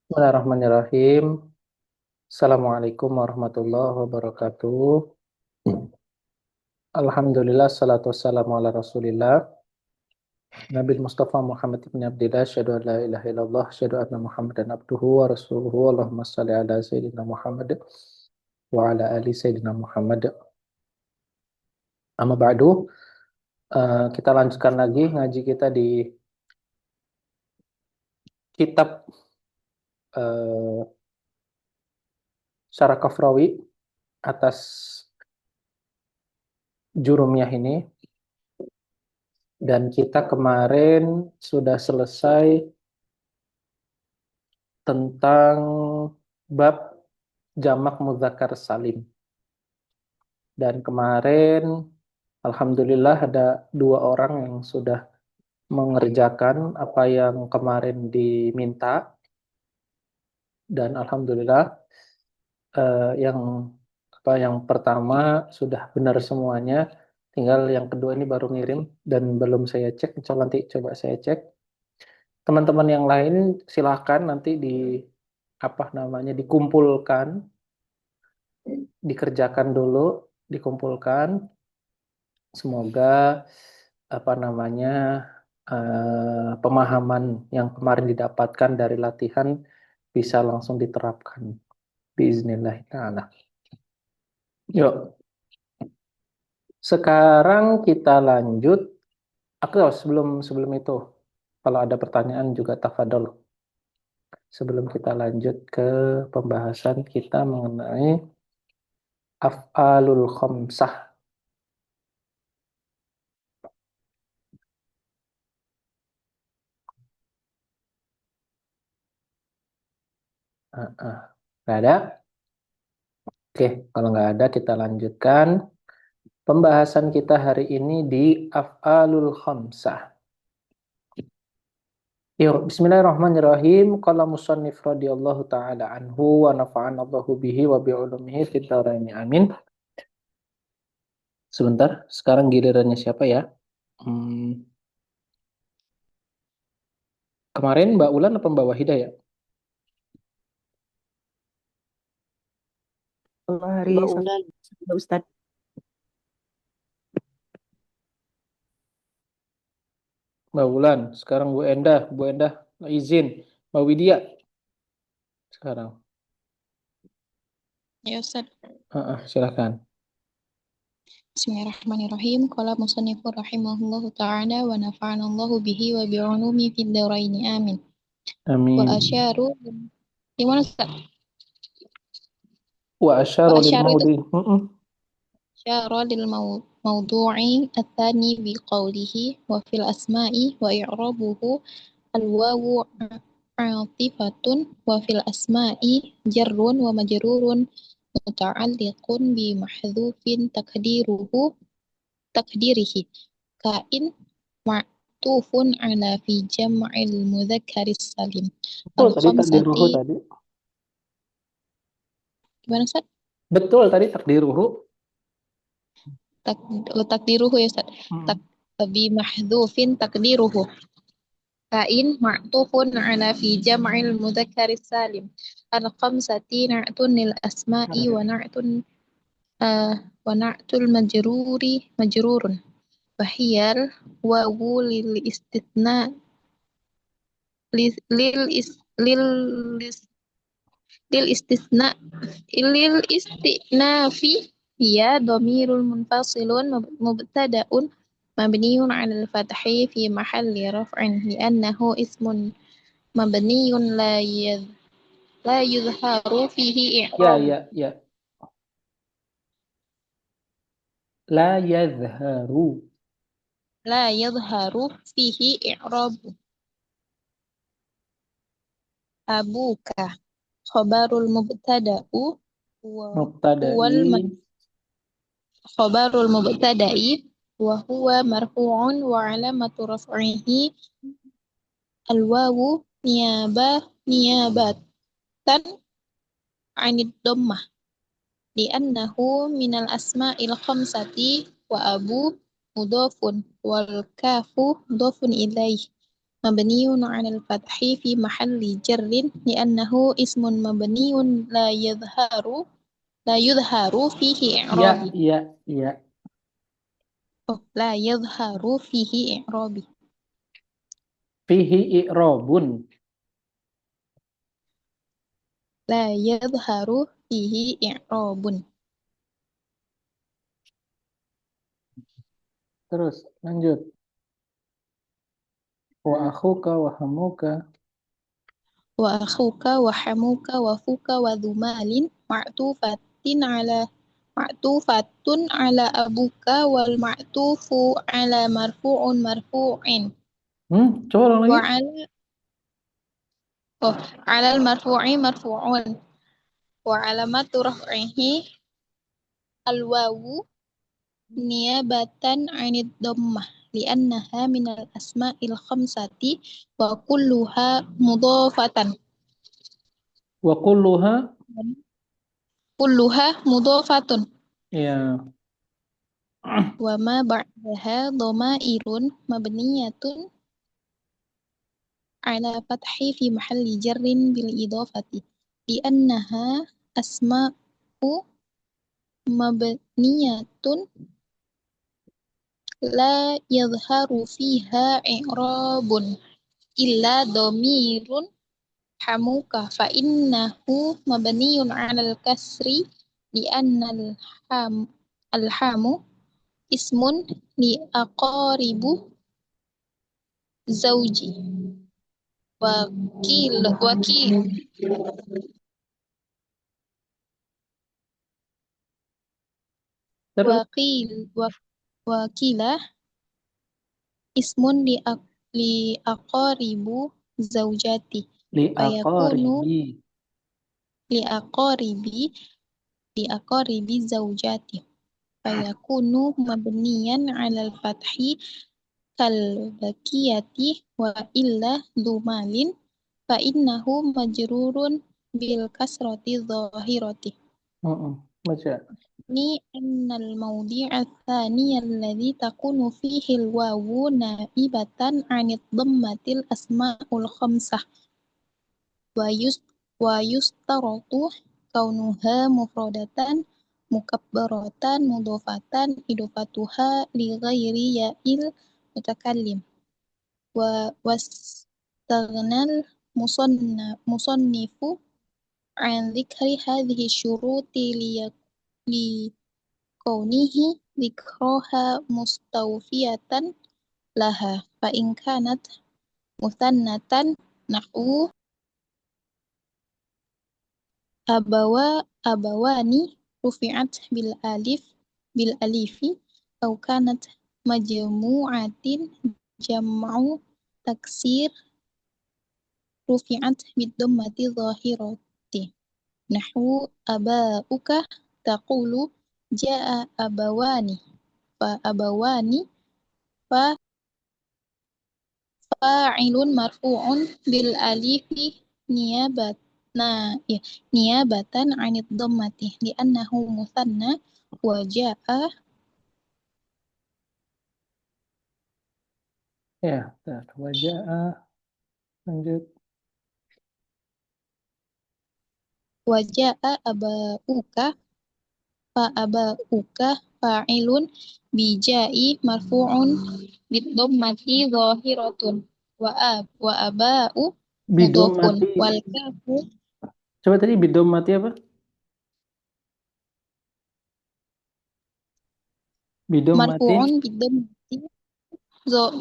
Bismillahirrahmanirrahim. Assalamualaikum warahmatullahi wabarakatuh. Alhamdulillah, salatu wassalamu ala rasulillah. Nabi Mustafa Muhammad ibn Abdillah, syahadu an la ilaha illallah, syahadu anna Muhammadan abduhu wa rasuluhu. Allahumma salli ala Sayyidina Muhammad wa ala ali Sayyidina Muhammad. Amma ba'du, kita lanjutkan lagi ngaji kita di kitab uh, Syarah Kafrawi atas Jurumiyah ini. Dan kita kemarin sudah selesai tentang bab jamak mudzakkar salim. Dan kemarin alhamdulillah ada 2 orang yang sudah mengerjakan apa yang kemarin diminta. Dan alhamdulillah yang pertama sudah benar semuanya. Tinggal yang kedua ini baru ngirim dan belum saya cek. Nanti coba saya cek. Teman-teman yang lain silahkan nanti dikumpulkan, dikerjakan dulu, dikumpulkan. Semoga pemahaman yang kemarin didapatkan dari latihan bisa langsung diterapkan. Biiznillah ta'ala. Yuk. Sekarang kita lanjut. Sebelum itu, kalau ada pertanyaan juga tafadhol. Sebelum kita lanjut ke pembahasan kita mengenai af'alul khamsah. Nggak ada? Oke, kalau nggak ada kita lanjutkan. Pembahasan kita hari ini di af'alul khamsah. Yuk, bismillahirrahmanirrahim. Qala musannif radhiyallahu ta'ala anhu wa nafa'ana Allahu bihi wa bi'ulumihi fid dharain. Amin. Sebentar, sekarang gilirannya siapa ya? Kemarin Mbak Ulan apa Mbak Wahidah ya? Hari Sabtu Ustadz. Mbak Ulan, sekarang Bu Endah izin. Mbak Widya sekarang. Ya Ustaz. Silakan. Bismillahirrahmanirrahim. Qala musannifur rahimahullahu ta'ala wa nafa'anallahu bihi wa bi'ulumi fid dharaini amin. Amin. Wa asyaru gimana Ustaz? Wa asyaru lil maudi. Asyara lil mawdu'i at-tani bi qawlihi wa fil asma'i wa i'rabuhu al-wawu atifatun wa fil asma'i jarrun wa majrurun muta'alliqun bi mahdhufin takdirihi kain ma'tufun ala fi jam'il mudhakkaris salim. Betul tadi takdiruhu tadi. Gimana Ustaz? Betul tadi takdiruhu. Takdiruhu ya Ustaz. Bi mahdhufin takdiruhu kain ma'tufun ala fi jam'il mudhakkaris salim. Al-khamsati na'tun lil asma'i wa na'tul majrurun. Wahiyal wawu lil istithna lil istithnafi hiya dhamirul munfasilun mubtada'un mabniun 'alal fathi fi mahalli raf'in li'annahu ismun mabniun la yuzharu fihi i'rab. Ya. La yadhharu. La yadhharu fihi i'rab. Abuka khabarul mubtada'u khabarul mubtada'i wa huwa marfu'un wa 'alamatu raf'ihi al-wawu niyabatan 'anid dhammah li'annahu minal asma'il khamsati wa abu mudhafun wal kafu mudhafun ilaih مبني على الفتح في محل جر لأنه اسم مبني لا يظهر فيه إعرابي. Ya. لا يظهر فيه إعرابي. Fihi i'rabun. لا يظهر فيه إعراب. Terus lanjut. Wa akhuka wa hamuka. وأخوك وحموك وفوك وذو مال معطوفة على أبوك والمعطوف على مرفوع Coba ulang lagi. وعلى على المرفوع مرفوع وعلامة رفعه الواو نيابة عن الضمة لأنها من الأسماء الخمسة وكلها مضافة Wa kulluha. كلها مضافة Ya. وما بعدها ضمائر مبنية على فتح في محل جر بالإضافة لأنها أسماء مبنية لا يظهر فيها إعراب إلا ضمير حموك فإنه مبني على الكسر لأن الحام اسم لأقارب زوجي وكيل Terus وقيل وكيل اسم لأقارب زوجاتي li فيكون aqaribi. لأقارب زوجاتي فيكون مبنيا على الفتح كالبكية وإلا ذو مال فإنه مجرور بالكسرة الظاهرة. Baca. أن الموضع الثاني الذي تكون فيه الواو نائبة عن الضمة الأسماء الخمسة ويشترط كونها مفردة مكبرة مضافة إضافتها لغير ياء المتكلم واستغنى المصنف عن ذكر هذه الشروط لكونه ذكرها مستوفية لها فإن كانت مثنى نحو أبوان رفعت بالألف أو كانت مجموعة جمع تكسير رفعت بالضمة الظاهرة نحو أباؤك تقول جاء أبوان فأبوان فاعل مرفوع بالألف نيابة نيابة عن الضمة لأنه مثنى وجاء Ya, waja'a. Lanjut. أباؤك فأباؤك فاعل بجاء مرفوع بالضمة ظاهرة وأباء مضاف Bidomati. والكاف Coba tadi bidomati apa? مرفوع Bidomatin.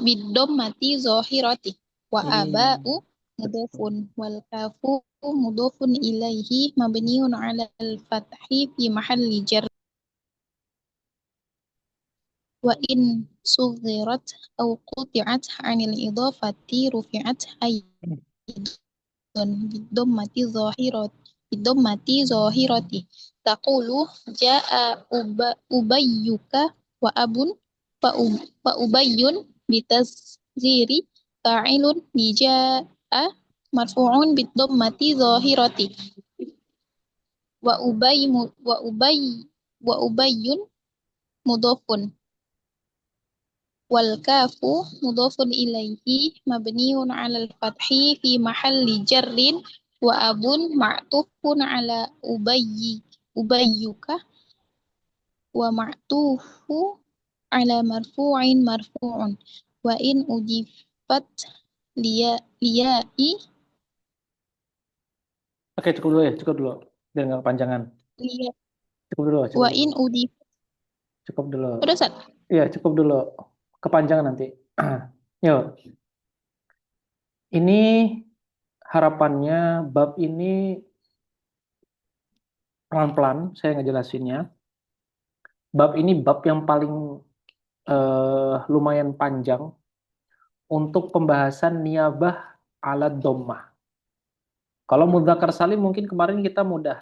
بالضمة ظاهرة وآباء Iya. مضاف Betul. والكاف مضاف إليه مبني على الفتح في محل جر وإن صغرت أو قطعت عن الإضافة رفعت بالضمة ظاهرة تقول جاء أبيك وأب فأبي بتسجير فاعل بجاء مرفوع بالضمة ظاهرة وأبي مضاف wal kafu mudhafun ilaihi mabniun 'alal fathi fi mahalli jarrin wa abun ma'tufun 'ala ubayyuka wa ma'tufu 'ala marfu'in marfu'un wa in udifat liya'i Oke, cukup dulu ya, cukup dulu. Biar nggak kepanjangan. liya Cukup dulu, cukup wa dulu. in udif Cukup dulu. udah Sat? Iya, cukup dulu. Kepanjangan nanti. Yuk, ini harapannya bab ini pelan-pelan saya ngejelasinnya. Bab ini bab yang paling lumayan panjang untuk pembahasan niyabah ala dhammah. Kalau mudzakkar salim mungkin kemarin kita mudah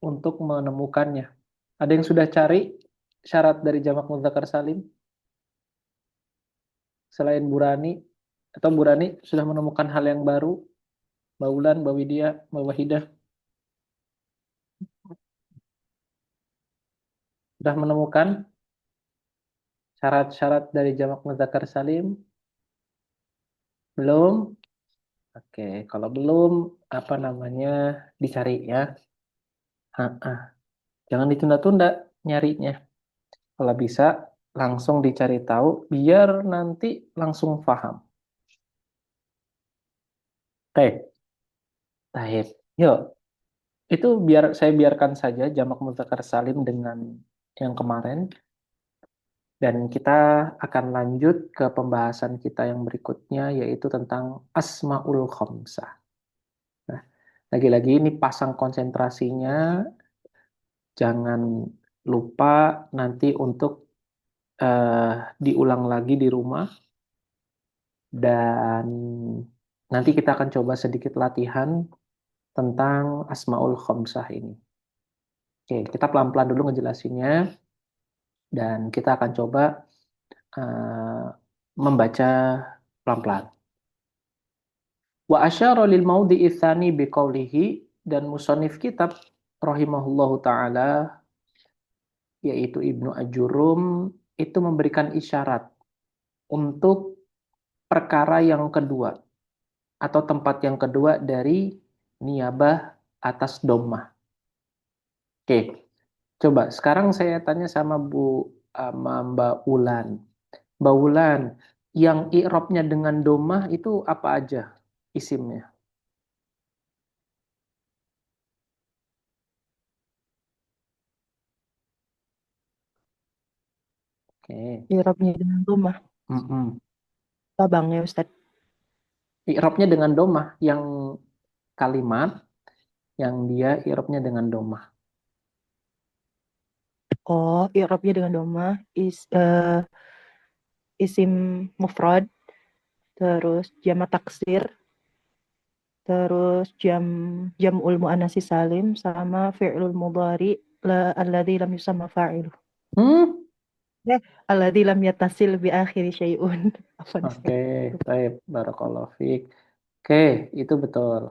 untuk menemukannya. Ada yang sudah cari syarat dari jamak mudzakkar salim selain Burani, atau Burani sudah menemukan hal yang baru? Baulan, Bawidia, Bawahidah sudah menemukan syarat-syarat dari jamak mudzakkar salim? Belum? Oke, kalau belum apa namanya dicari ya. Jangan ditunda-tunda nyarinya. Kalau bisa langsung dicari tahu biar nanti langsung paham. Oke, baik. Yuk, itu biar saya biarkan saja jamak mudzakkar salim dengan yang kemarin dan kita akan lanjut ke pembahasan kita yang berikutnya yaitu tentang asmaul khamsah. Nah, lagi-lagi ini pasang konsentrasinya, jangan lupa nanti untuk diulang lagi di rumah dan nanti kita akan coba sedikit latihan tentang asmaul khamsah ini. Oke, kita pelan-pelan dulu ngejelasinnya dan kita akan coba membaca pelan-pelan. Wa asyara lil maudhi'i tsani biqaulihi, dan musannif kitab rahimahullahu taala yaitu Ibnu Ajurum itu memberikan isyarat untuk perkara yang kedua atau tempat yang kedua dari niyabah atas dhammah. Oke, coba sekarang saya tanya sama Mbak Ulan. Mbak Ulan, yang i'rabnya dengan dhammah itu apa aja isimnya? Oke. I'rabnya dengan dhammah. Bang ya Ustaz. I'rabnya dengan dhammah yang kalimat yang dia i'rabnya dengan dhammah. Oh, i'rabnya dengan dhammah isim mufrad, terus jamak taksir, terus jam'ul muannats salim sama fi'lul mudhari alladzi lam yusamma fa'iluh. Alladzi lam yattasil bi akhiri syai'un. Oke, baik, barakallahu fiik. Oke, itu betul.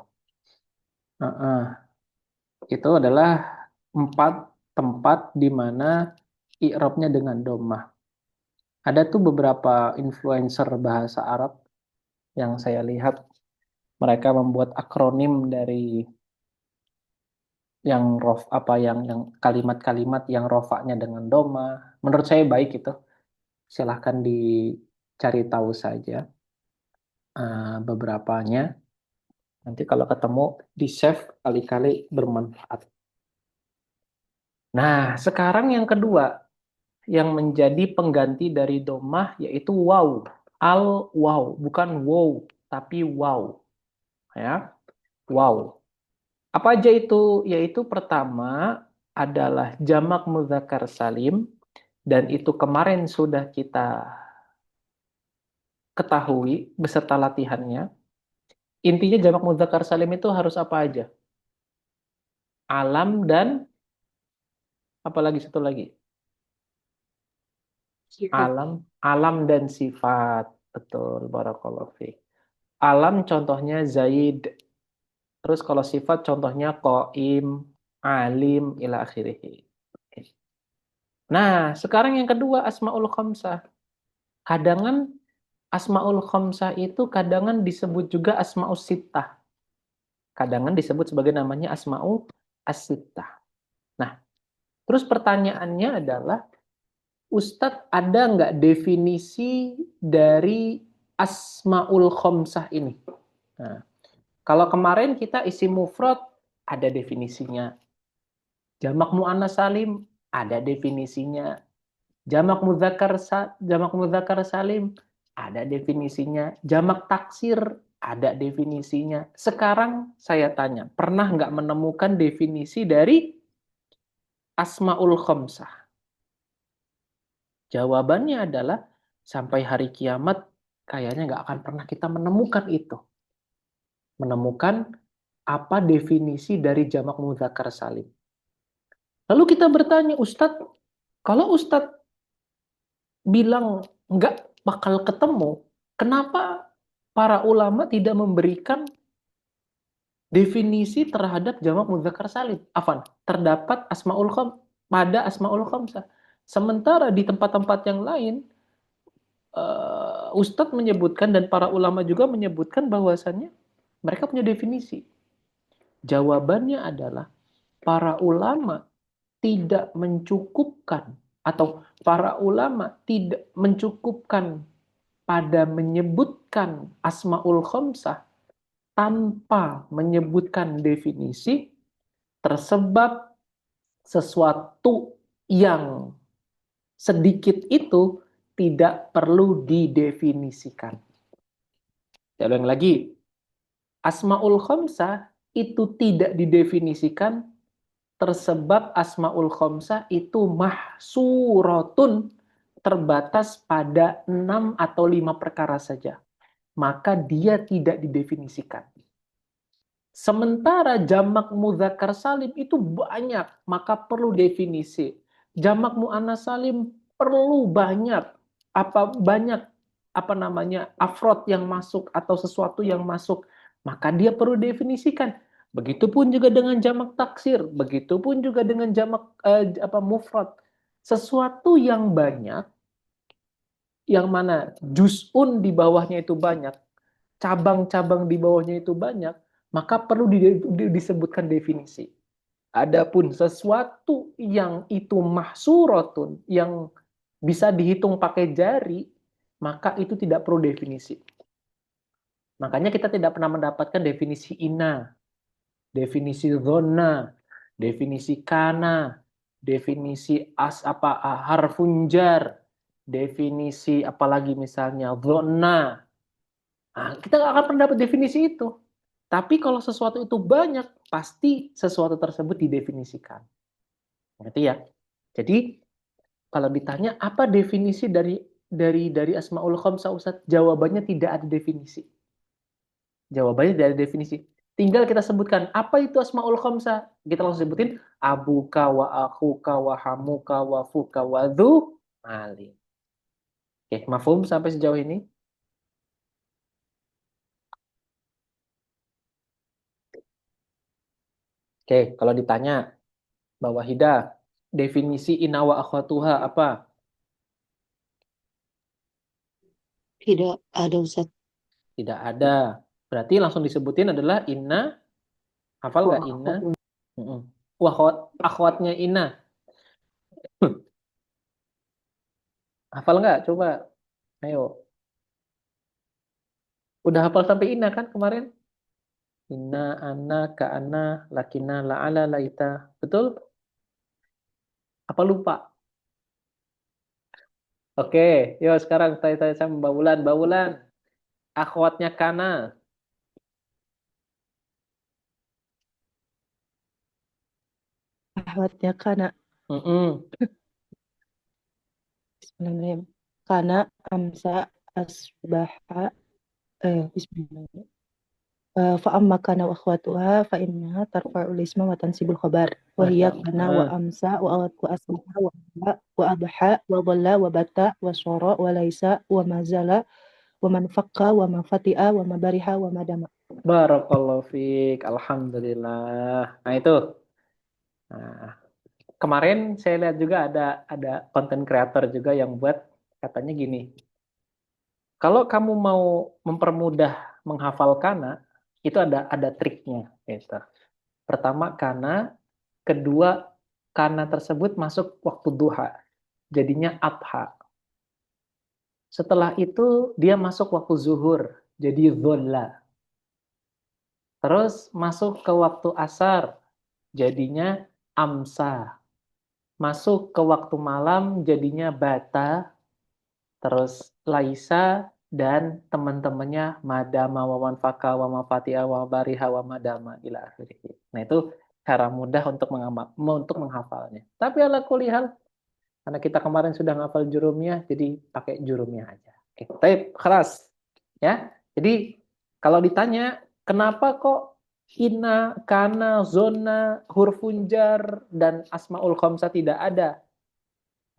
Itu adalah 4 tempat di mana i'rabnya dengan dhammah. Ada tuh beberapa influencer bahasa Arab yang saya lihat mereka membuat akronim dari yang yang kalimat-kalimat yang rofaknya dengan dhammah. Menurut saya baik itu. Silahkan dicari tahu saja beberapanya. Nanti kalau ketemu di save kali-kali bermanfaat. Nah, sekarang yang kedua yang menjadi pengganti dari dhammah yaitu waw. Al-waw, bukan wow, tapi waw. Ya, waw. Apa aja itu? Yaitu pertama adalah jamak mudzakkar salim dan itu kemarin sudah kita ketahui beserta latihannya. Intinya jamak mudzakkar salim itu harus apa aja? Alam dan apalagi satu lagi? Alam dan sifat. Betul, barakallahu fiik. Alam contohnya Zaid. Terus kalau sifat contohnya Qaim, Alim, ila akhirih. Nah, sekarang yang kedua Asmaul Khamsah. Kadangan Asmaul Khamsah itu kadangan disebut juga Asmaus Sittah. Kadangan disebut sebagai namanya Asma'u As-Sittah. Nah, terus pertanyaannya adalah, Ustadz ada nggak definisi dari Asmaul Khamsah ini? Nah, kalau kemarin kita isi mufrad ada definisinya. Jamak muannas salim ada definisinya. Jamak mudzakkar salim ada definisinya. Jamak taksir ada definisinya. Sekarang saya tanya, pernah nggak menemukan definisi dari Asmaul Khamsah? Jawabannya adalah sampai hari kiamat kayaknya nggak akan pernah kita menemukan itu. Menemukan apa definisi dari jamak mudzakkar salim. Lalu kita bertanya, Ustadz, kalau Ustadz bilang nggak bakal ketemu, kenapa para ulama tidak memberikan definisi terhadap jamak mudzakkar salim? Afan, terdapat pada asmaul khamsah. Sementara di tempat-tempat yang lain, Ustadz menyebutkan dan para ulama juga menyebutkan bahwasannya mereka punya definisi. Jawabannya adalah para ulama tidak mencukupkan atau para ulama tidak mencukupkan pada menyebutkan Asmaul Khamsah tanpa menyebutkan definisi tersebab sesuatu yang sedikit itu tidak perlu didefinisikan. Saya ulang lagi, Asmaul Khamsah itu tidak didefinisikan tersebab Asmaul Khamsah itu mahsuratun, terbatas pada 6 atau 5 perkara saja. Maka dia tidak didefinisikan. Sementara jamak mudzakkar salim itu banyak, maka perlu definisi. Jamak muannas salim perlu banyak afrod yang masuk atau sesuatu yang masuk, maka dia perlu definisikan. Begitupun juga dengan jamak taksir, begitupun juga dengan jamak mufrad. Sesuatu yang banyak, yang mana juz'un di bawahnya itu banyak, cabang-cabang di bawahnya itu banyak, maka perlu disebutkan definisi. Adapun sesuatu yang itu mahsuratun, yang bisa dihitung pakai jari, maka itu tidak perlu definisi. Makanya kita tidak pernah mendapatkan definisi ina, definisi zona, definisi kana, definisi harfunjar, definisi apalagi misalnya zona. Nah, kita nggak akan pernah dapat definisi itu. Tapi kalau sesuatu itu banyak, pasti sesuatu tersebut didefinisikan. Ngerti ya? Jadi kalau ditanya apa definisi dari Asmaul Khamsah, Ustaz? Jawabannya tidak ada definisi. Jawabannya tidak ada definisi. Tinggal kita sebutkan apa itu Asmaul Khamsah. Kita langsung sebutin abuka wa akhuka wa hamuka wa fuka wa dhu mali. Oke, mafhum sampai sejauh ini? Oke, kalau ditanya Mbak Wahida, definisi inna wa akhwatuha apa? Tidak ada Ustaz. Tidak ada. Berarti langsung disebutin adalah inna. Hafal nggak inna? Wah, akhwatnya inna. Hafal nggak? Coba. Ayo. Udah hafal sampai inna kan kemarin? Inna, anna, ka'anna, lakina, la'ala, laita. Betul? Apa lupa? Oke, yuk sekarang tanya-tanya sama Mbak Wulan. Mbak Wulan, akhwatnya kana. Ahwadnya kana. Bismillahirrahmanirrahim. Kana amsa asbaha bismillahirrahmanirrahim. Fa amma kana wa akhwatuha fa innaha tarfa'ul isma wa tansibul khabar wa hiya kana wa amsa wa asbaha wa adha wa dhalla wa bata wa sara wa laisa wa mazala wa man faqqa wa ma fati'a wa ma bariha wa madama. Barakallahu fiik. Alhamdulillah. Nah itu. Nah, kemarin saya lihat juga ada content creator juga yang buat katanya gini. Kalau kamu mau mempermudah menghafal kana, itu ada triknya, gitu. Pertama kana, kedua kana tersebut masuk waktu duha, jadinya adha. Setelah itu dia masuk waktu zuhur, jadi dholla. Terus masuk ke waktu asar, jadinya amsa. Masuk ke waktu malam, jadinya bata. Terus laisa dan teman-temannya madama wa manfaka wa mafatiha wa bariha wa madama ila akhirih. Nah, itu cara mudah untuk menghafalnya. Tapi ala kulihal, karena kita kemarin sudah ngafal jurumnya, jadi pakai jurumnya aja. Oke, baik, keras. Ya. Jadi kalau ditanya, kenapa kok ina, kana, zona, hurufun jar, dan asmaul khamsah tidak ada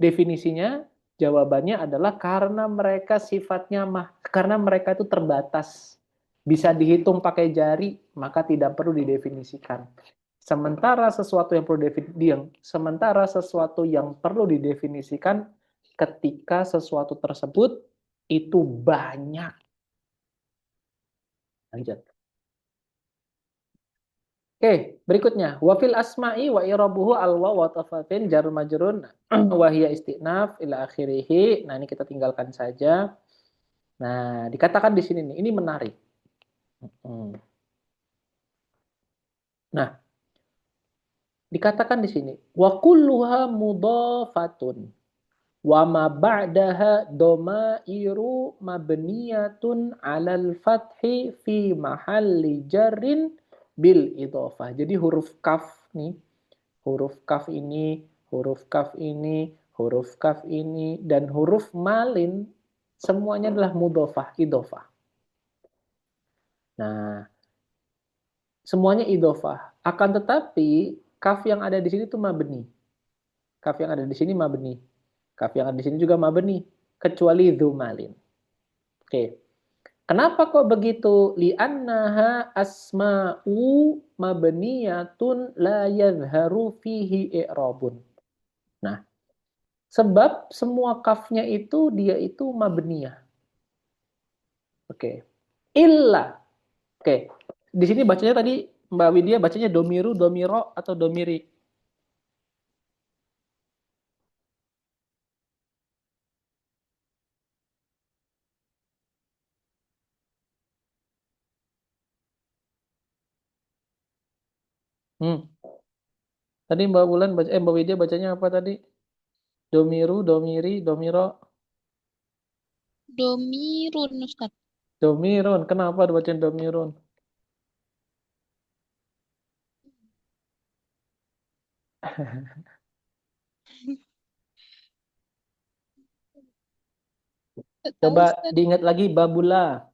definisinya? Jawabannya adalah karena mereka sifatnya karena mereka itu terbatas. Bisa dihitung pakai jari, maka tidak perlu didefinisikan. Sementara sesuatu yang perlu didefinisikan ketika sesuatu tersebut itu banyak. Lanjut. Oke, berikutnya wafil asma'i wa irabuhu alwa wa tafatin jar majrun wa hiya istinaf ila akhirih. Nah, ini kita tinggalkan saja. Nah, dikatakan di sini nih, ini menarik. Nah, dikatakan di sini wa kulluha mudhafatun wa ma ba'daha dhamairu mabniyatun 'alal fathi fi mahalli jarrin bil idhofah. Jadi huruf kaf nih, huruf kaf ini, huruf kaf ini, huruf kaf ini, dan huruf malin semuanya adalah mudhofah, idhofah. Nah, semuanya idhofah. Akan tetapi kaf yang ada di sini itu mabni. Kaf yang ada di sini mabni. Kaf yang ada di sini juga mabni, kecuali dzumalin. Oke. Kenapa kok begitu? Li'annaha asma'u mabniyatun la yadhharu fihi i'rabun. Nah, sebab semua kafnya itu dia itu mabniyah. Oke. Illa. Oke. Di sini bacanya tadi Mbak Widya bacanya domiru, domiro, atau domiri? Hmm. Tadi Mbak Wulan Mbak Widya bacanya apa tadi? Domiru, domiri, domiro, Domirun, Ustaz. domirun. Kenapa dibacain domirun? Nggak tahu, Coba Ustaz. diingat lagi babula.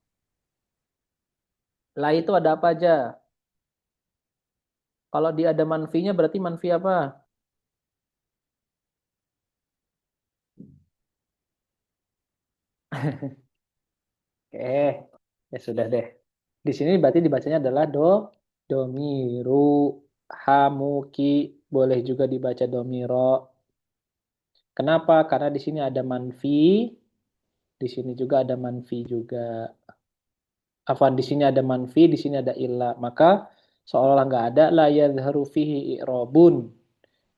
La itu ada apa aja? Kalau dia ada manfinya berarti manfi apa? Oke, ya sudah deh. Di sini berarti dibacanya adalah domiru, hamuki, boleh juga dibaca domiro. Kenapa? Karena di sini ada manfi, di sini juga ada manfi juga. Afwan, di sini ada manfi, di sini ada illa. Maka seolah nggak ada la yadhharu fihi i'rabun.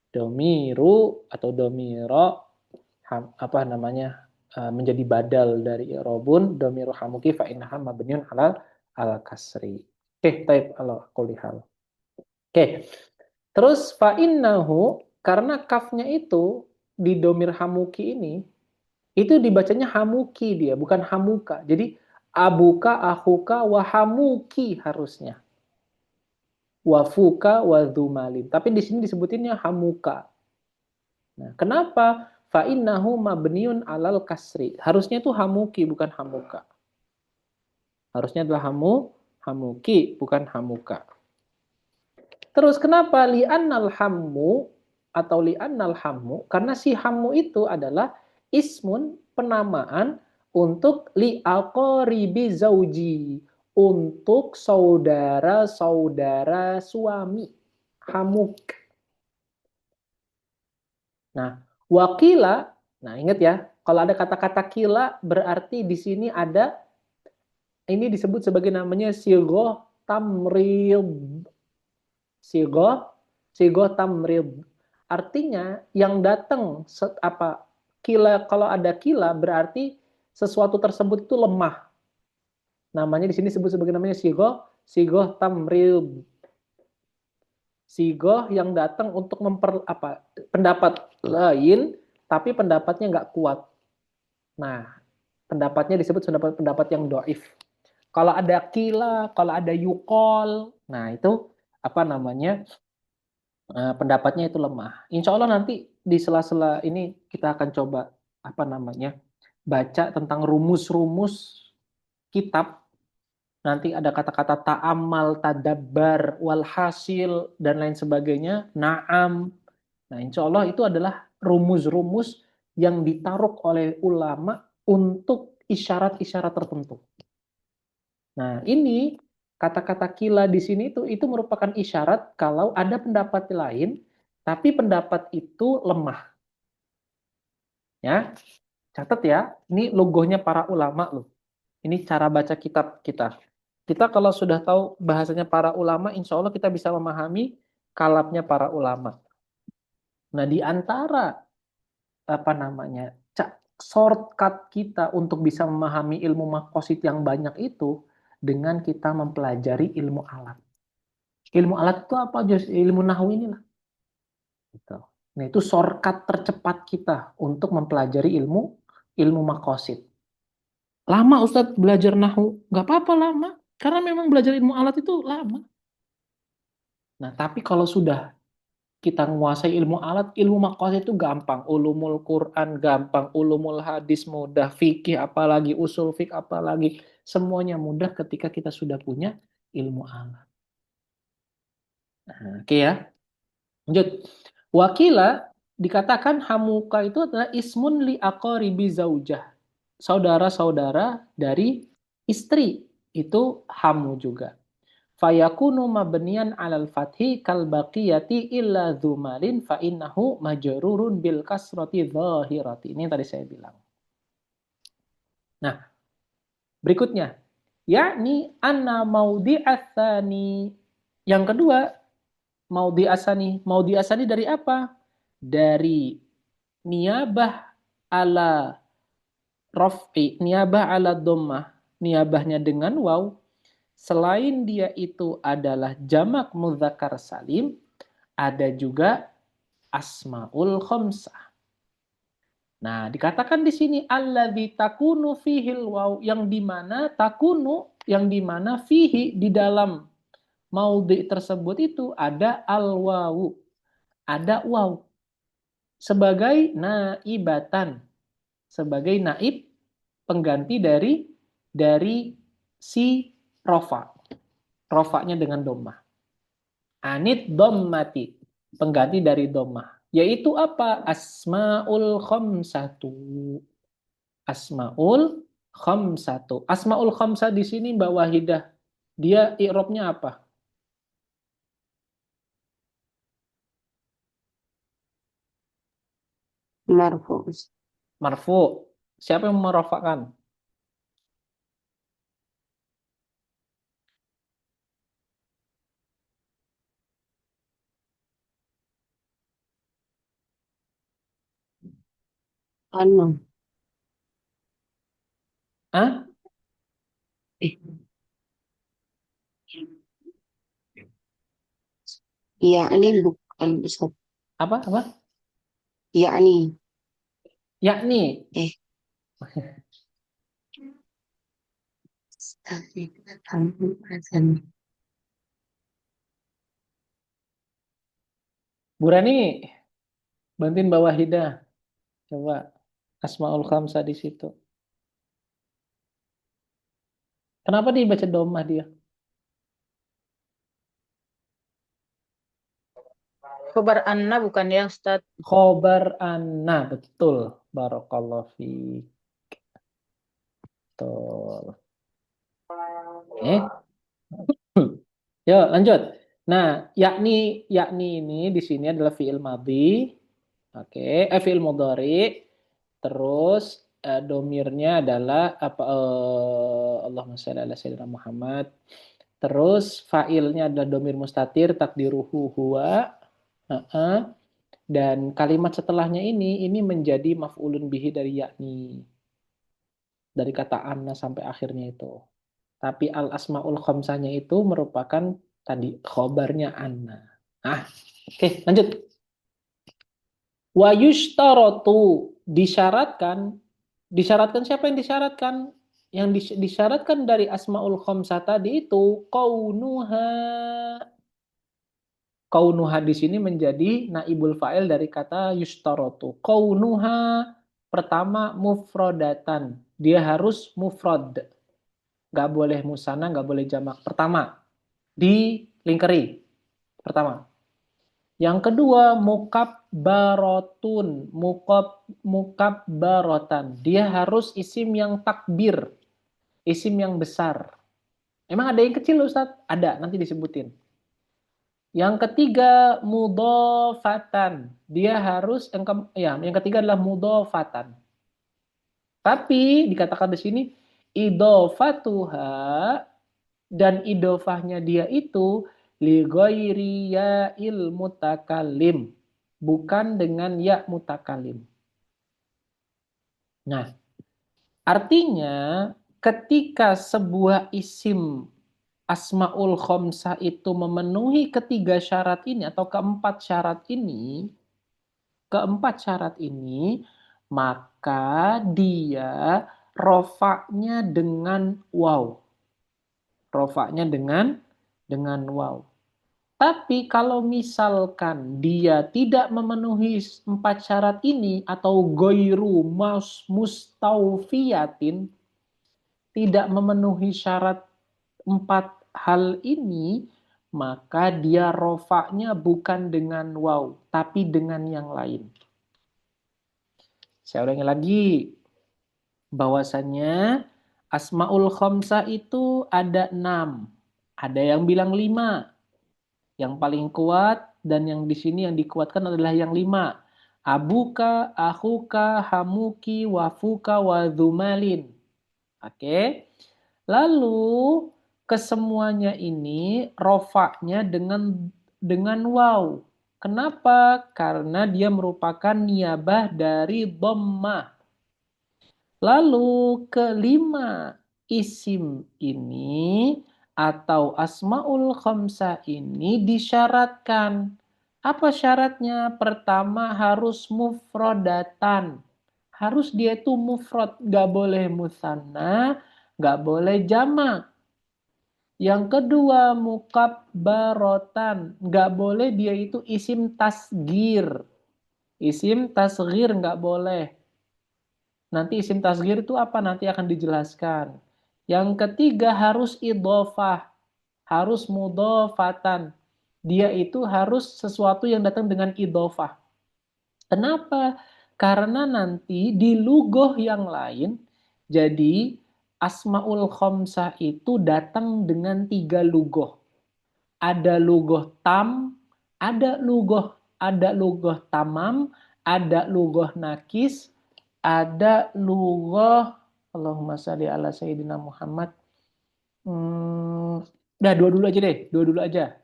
Domiru atau domiro apa namanya menjadi badal dari i'rabun domiru hamuki fa innaha mabniun al kasri. Oke, taib ala kulli hal. Oke. Terus fa innahu karena kafnya itu di domir hamuki ini itu dibacanya hamuki dia, bukan hamuka. Jadi abuka, akhuka, wahamuki harusnya. Wafuka, wadhumalin. Tapi di sini disebutinnya hamuka. Nah, kenapa? Fa'innahu mabniun alal kasri. Harusnya itu hamuki, bukan hamuka. Harusnya adalah hamuki, bukan hamuka. Terus kenapa? Li'annal hammu atau li'annal hammu. Karena si hammu itu adalah ismun, penamaan untuk li'aqoribi zauji. Untuk saudara-saudara suami. Hamuk. Nah, wakila, nah ingat ya, kalau ada kata-kata kila berarti di sini ada, ini disebut sebagai namanya sigoh tamrid. Sigoh, sigoh tamrid. Artinya yang datang apa kila, kalau ada kila berarti sesuatu tersebut itu lemah. Namanya di sini disebut sebagai namanya sigoh, sigoh tamrid. Sigoh yang datang untuk pendapat lain, tapi pendapatnya nggak kuat. Nah, pendapatnya disebut pendapat yang doif. Kalau ada kila, kalau ada yukol, nah itu apa namanya, pendapatnya itu lemah. Insya Allah nanti di sela-sela ini kita akan coba apa namanya, baca tentang rumus-rumus kitab. Nanti ada kata-kata ta'amal, tadabbar, walhasil, dan lain sebagainya, na'am. Nah, insya Allah itu adalah rumus-rumus yang ditaruh oleh ulama untuk isyarat-isyarat tertentu. Nah, ini kata-kata kila di sini itu merupakan isyarat kalau ada pendapat lain, tapi pendapat itu lemah. Ya, catat ya, ini logonya para ulama loh. Ini cara baca kitab kita. Kita kalau sudah tahu bahasanya para ulama, insya Allah kita bisa memahami kalapnya para ulama. Nah, di antara apa namanya, shortcut kita untuk bisa memahami ilmu makosid yang banyak itu dengan kita mempelajari ilmu alat. Ilmu alat itu apa? Ilmu nahwu inilah. Gitu. Nah, itu shortcut tercepat kita untuk mempelajari ilmu makosid. Lama Ustadz belajar nahwu? Nggak apa-apa lama. Karena memang belajar ilmu alat itu lama. Nah, tapi kalau sudah kita menguasai ilmu alat, ilmu makosid itu gampang. Ulumul Quran gampang, ulumul hadis mudah, fikih apalagi, usul fik apalagi. Semuanya mudah ketika kita sudah punya ilmu alat. Nah, oke ya. Lanjut. Wakila dikatakan hamuka itu adalah ismun li aqaribi zaujah. Saudara-saudara dari istri. Itu hamu juga. Fayakunu mabniyan 'alal fathi kal baqiyati illa dzumalin fa innahu majrurun bil kasrati dzahirati. Ini yang tadi saya bilang. Nah, berikutnya yakni anna maudhi'atsani. Yang kedua, maudhi'asani dari apa? Dari niyabah ala raf'i, niyabah ala dhammah. Niyabahnya dengan waw. Selain dia itu adalah jamak mudzakkar salim, ada juga asmaul khamsah. Nah, dikatakan di sini alladzi takunu fihil waw, yang dimana takunu, yang dimana fihi, di dalam maudhi tersebut itu ada al wawu, ada waw sebagai naibatan, sebagai naib pengganti dari si rofa, rofanya dengan dhammah. Anit dhammati, pengganti dari dhammah. Yaitu apa? Asmaul khamsatu. Asmaul khamsatu. Asmaul khamsah di sini Mbak Wahidah, dia i'rabnya apa? Marfu. Marfu. Siapa yang merofakkan? Anu. Hah? Eh, yakni bukan Ustaz. Apa? Apa? Yakni. Yakni. Eh. Bu Rani, bantuin Mbak Wahidah. Coba Asmaul Khamsah di situ. Kenapa dibaca dhammah dia? Khobar anna bukan ya Ustaz? Khobar anna, betul. Barakallahu fiik. Betul. Yuk, lanjut. Nah, yakni ini di sini adalah fi'il madhi Oke, fi'il mudhari. Terus domirnya adalah apa? Allahumma shalli ala sayyidina Muhammad. Terus fa'ilnya adalah domir mustatir takdiruhu huwa. Dan kalimat setelahnya ini menjadi maf'ulun bihi dari yakni. Dari kata anna sampai akhirnya itu. Tapi al-asma'ul khamsanya itu merupakan tadi khobarnya anna. Oke, lanjut. Wa yushtaratu, disyaratkan siapa yang disyaratkan? Yang disyaratkan dari asmaul khamsah tadi itu kaunuha di sini menjadi naibul fa'il dari kata yushtaratu. Kaunuha pertama mufradatan, dia harus mufrad, nggak boleh musanna, nggak boleh jamak. Pertama dilingkari, pertama. Yang kedua, mukabbarotan. Dia harus isim yang takbir, isim yang besar. Emang ada yang kecil, Ustadz? Ada, nanti disebutin. Yang ketiga, mudhofatan. Dia harus, yang ketiga adalah mudhofatan. Tapi dikatakan di sini, idhofatuha, dan idhofahnya dia itu li ghairi ya'il mutakallim, bukan dengan ya mutakallim. Nah, artinya ketika sebuah isim asmaul khamsah itu memenuhi ketiga syarat ini atau keempat syarat ini, maka dia rofaknya dengan waw. Rofaknya dengan waw. Tapi kalau misalkan dia tidak memenuhi 4 syarat ini atau goiru mustaufiyatin, tidak memenuhi syarat 4 hal ini, maka dia rofaknya bukan dengan waw, tapi dengan yang lain. Saya ulangi lagi, bahwasannya asmaul khamsah itu ada 6. Ada yang bilang 5. Yang paling kuat dan yang di sini yang dikuatkan adalah yang 5. Abuka, akhuka, hamuki, wafuka, wadhumalin. Oke. Lalu kesemuanya ini rofaknya dengan waw. Kenapa? Karena dia merupakan niyabah dari dhammah. Lalu kelima isim ini atau asmaul khamsah ini disyaratkan. Apa syaratnya? Pertama harus mufrodatan. Harus dia itu mufrad, nggak boleh musanna, nggak boleh jamak. Yang kedua mukabbarotan, nggak boleh dia itu isim tasgir. Isim tasgir nggak boleh. Nanti isim tasgir itu apa? Nanti akan dijelaskan. Yang ketiga harus idhofah. Harus mudhofatan. Dia itu harus sesuatu yang datang dengan idhofah. Kenapa? Karena nanti di lugoh yang lain, jadi asmaul khamsah itu datang dengan 3 lugoh. Ada lugoh tam, ada lugoh tamam, ada lugoh nakis, ada lugoh Allahumma shalli ala sayyidina Muhammad. Udah dua dulu aja.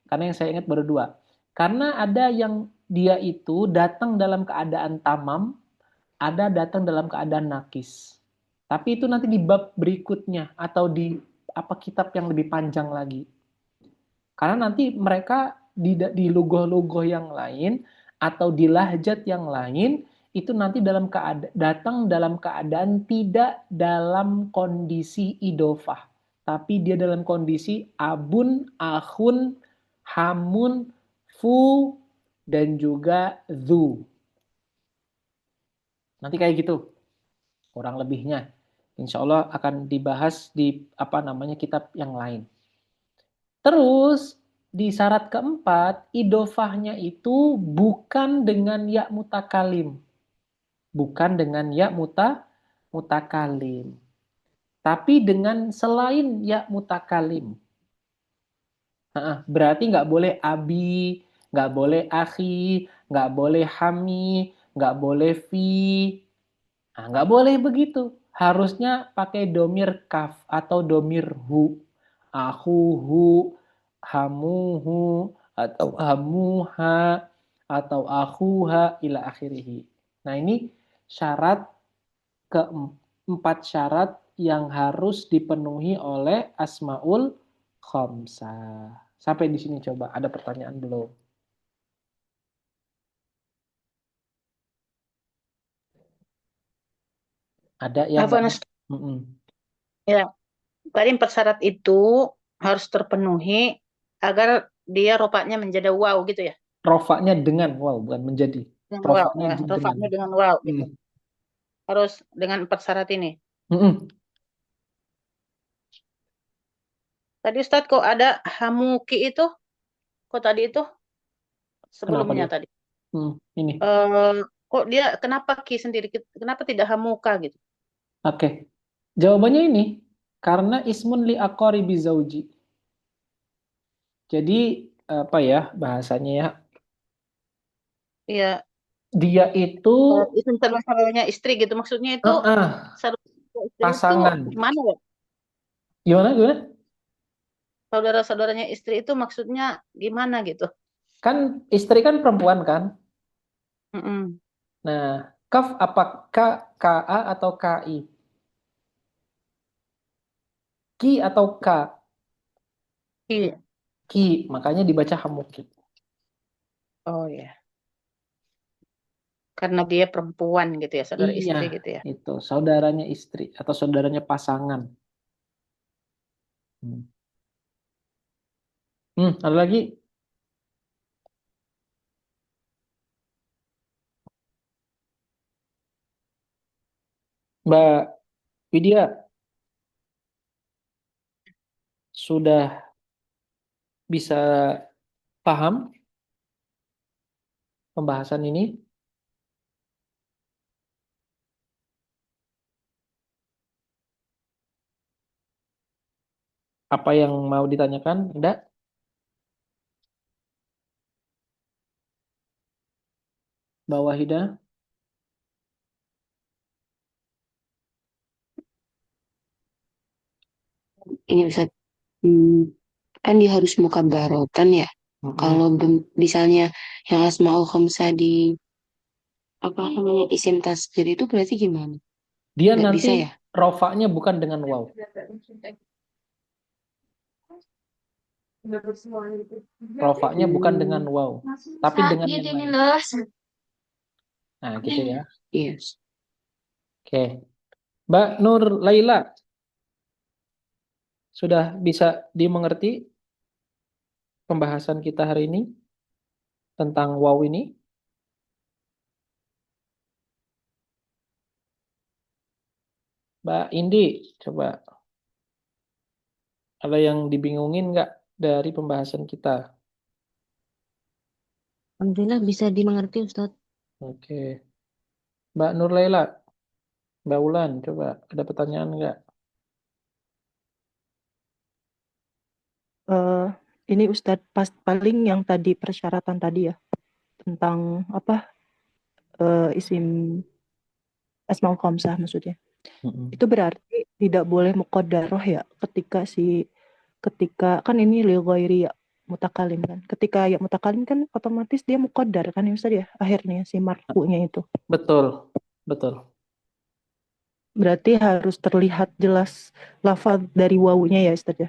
Karena yang saya ingat baru 2. Karena ada yang dia itu datang dalam keadaan tamam, ada datang dalam keadaan nakis. Tapi itu nanti di bab berikutnya atau di kitab yang lebih panjang lagi. Karena nanti mereka di lugoh-lugoh yang lain atau di lahjat yang lain itu nanti datang dalam keadaan tidak dalam kondisi idofah, tapi dia dalam kondisi abun, akhun, hamun, fu, dan juga zu. Nanti kayak gitu, kurang lebihnya. Insya Allah akan dibahas di kitab yang lain. Terus di syarat keempat, idofahnya itu bukan dengan ya mutakalim. Bukan dengan ya mutakalim. Tapi dengan selain ya mutakalim. Berarti nggak boleh abi, nggak boleh akhi, nggak boleh hami, nggak boleh fi. Nah, nggak boleh begitu. Harusnya pakai domir kaf atau domir hu. Akuhu, hamuhu, atau hamuha, atau akuha, ila akhirih. Nah, ini syarat keempat syarat yang harus dipenuhi oleh Asmaul Khamsah. Sampai di sini coba, ada pertanyaan belum? Ada yang Apa nggak? Mm-mm. ya, tadi 4 syarat itu harus terpenuhi agar dia rofaknya menjadi waw gitu ya. Rofaknya dengan wow, bukan menjadi. Dengan waw, Rofaknya ya, dengan. rofaknya dengan waw gitu. Mm. Harus dengan 4 syarat ini. Mm-mm. Tadi Ustadz kok ada hamuki itu? Kok tadi itu Kenapa sebelumnya dia? tadi? Ini. Kok dia kenapa ki sendiri? Kenapa tidak hamuka gitu? Oke. Jawabannya ini karena ismun li aqaribi zauji. Jadi apa ya bahasanya ya? Iya, Dia itu itu saudaranya istri gitu. Maksudnya itu saudara istri itu pasangan. gimana ya? Gimana gimana? Saudara-saudaranya istri itu maksudnya gimana gitu? Kan istri kan perempuan kan? Mm-mm. Nah, kaf apa K, KA atau KI? Ki atau K? Iya. Ki, makanya dibaca hamuki. Oh ya, karena dia perempuan gitu ya, saudara Iya, istri gitu ya. itu saudaranya istri atau saudaranya pasangan. Hmm. Ada lagi? Mbak Widya, sudah bisa paham pembahasan ini? Apa yang mau ditanyakan? Enggak? Mbak Wahida? Ini Ustaz, hmm, kan dia harus muka barotan ya. Kalau misalnya yang Asmaul Khamsah di apa namanya isim tasdhir itu berarti gimana? Dia Nggak nanti bisa ya? rofaknya bukan dengan waw. Rofaknya bukan dengan waw, tapi dengan yang lain. Nah, gitu ya. Yes. Oke. Mbak Nur Laila, sudah bisa dimengerti pembahasan kita hari ini tentang waw ini? Mbak Indi, coba ada yang dibingungin nggak dari pembahasan kita? Alhamdulillah bisa dimengerti Ustadz. Oke. Mbak Nur Laila, Mbak Ulan, coba ada pertanyaan nggak? Ini Ustadz paling yang tadi persyaratan tadi ya tentang apa isim asmaul khamsah maksudnya. Itu berarti tidak boleh muqaddarah ya ketika kan ini li ghairi ya mutakalim kan. Ketika ya mutakalim kan otomatis dia muqaddar kan ya Ustaz ya akhirnya si marfu'nya itu. Betul, betul. Berarti harus terlihat jelas lafaz dari wawunya ya Ustaz ya.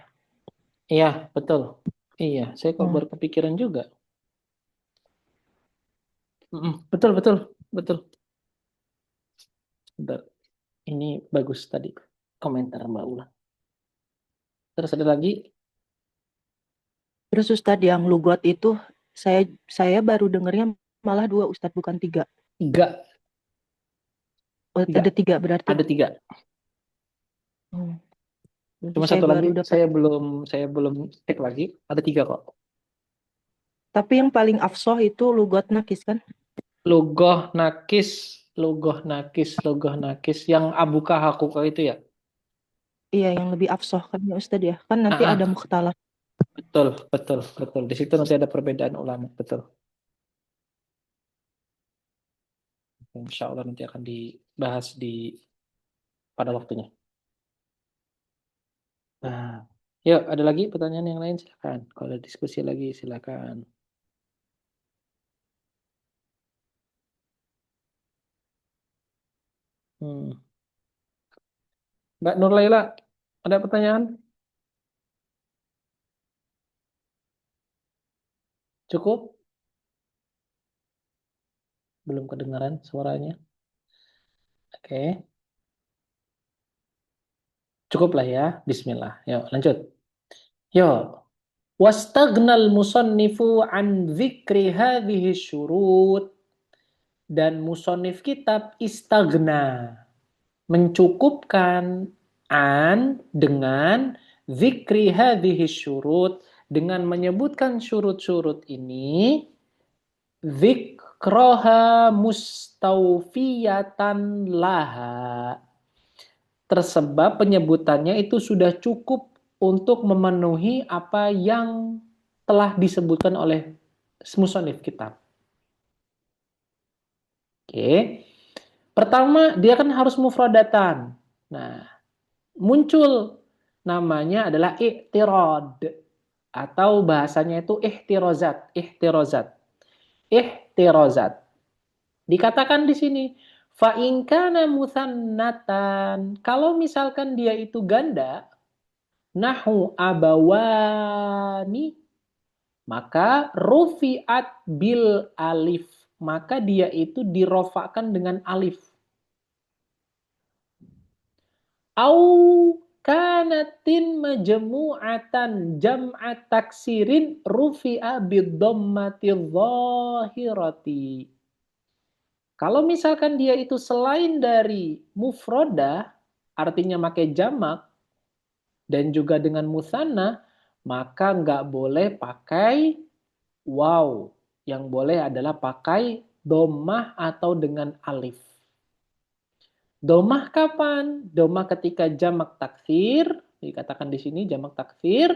Iya, betul. Iya, saya kok baru kepikiran juga. Betul, betul, betul. Bentar. Ini bagus tadi komentar Mbak Ulan. Terus ada lagi? Terus Ustadz yang lugot itu saya baru dengarnya malah 2 Ustadz bukan 3. 3. Oh, ada 3 berarti. Ada 3. Cuma satu lagi saya belum cek lagi. Ada 3 kok. Tapi yang paling afsoh itu lugot nakis kan? Lugoh nakis. Yang abuka hakuka itu ya? Iya, yang lebih afsoh kan ya Ustadz ya. Kan nanti ada mukhtalaf. Betul. Di situ nanti ada perbedaan ulama, betul. Insya Allah nanti akan dibahas pada waktunya. Nah, yuk ada lagi pertanyaan yang lain silakan. Kalau ada diskusi lagi silakan. Mbak Nur Laila, ada pertanyaan? Cukup? Belum kedengaran suaranya. Oke. Cukup lah ya. Bismillah. Yuk lanjut. Yuk. Wastaghnal musannifu an dzikri hadhihi syurut. Dan musannif kitab istagna. Mencukupkan dengan dzikri hadhihi syurut. Dengan menyebutkan syurut-syurut ini. Dzikroha mustawfiyatan laha. Tersebab penyebutannya itu sudah cukup untuk memenuhi apa yang telah disebutkan oleh musannif kitab. Oke. Pertama, dia kan harus mufradatan. Nah, muncul namanya adalah i'tirad atau bahasanya itu ihtirozat. Dikatakan di sini fa in kana mutsannatan, kalau misalkan dia itu ganda, nahu abawani, maka rufi'at bil alif, maka dia itu dirofakkan dengan alif. Au kanatin majmu'atan jam'at taksirin rufi'a bid dhammati dhahirati. Kalau misalkan dia itu selain dari mufrodah, artinya pakai jamak, dan juga dengan musanna, maka nggak boleh pakai waw. Yang boleh adalah pakai domah atau dengan alif. Domah kapan? Domah ketika jamak taksir, dikatakan di sini jamak taksir,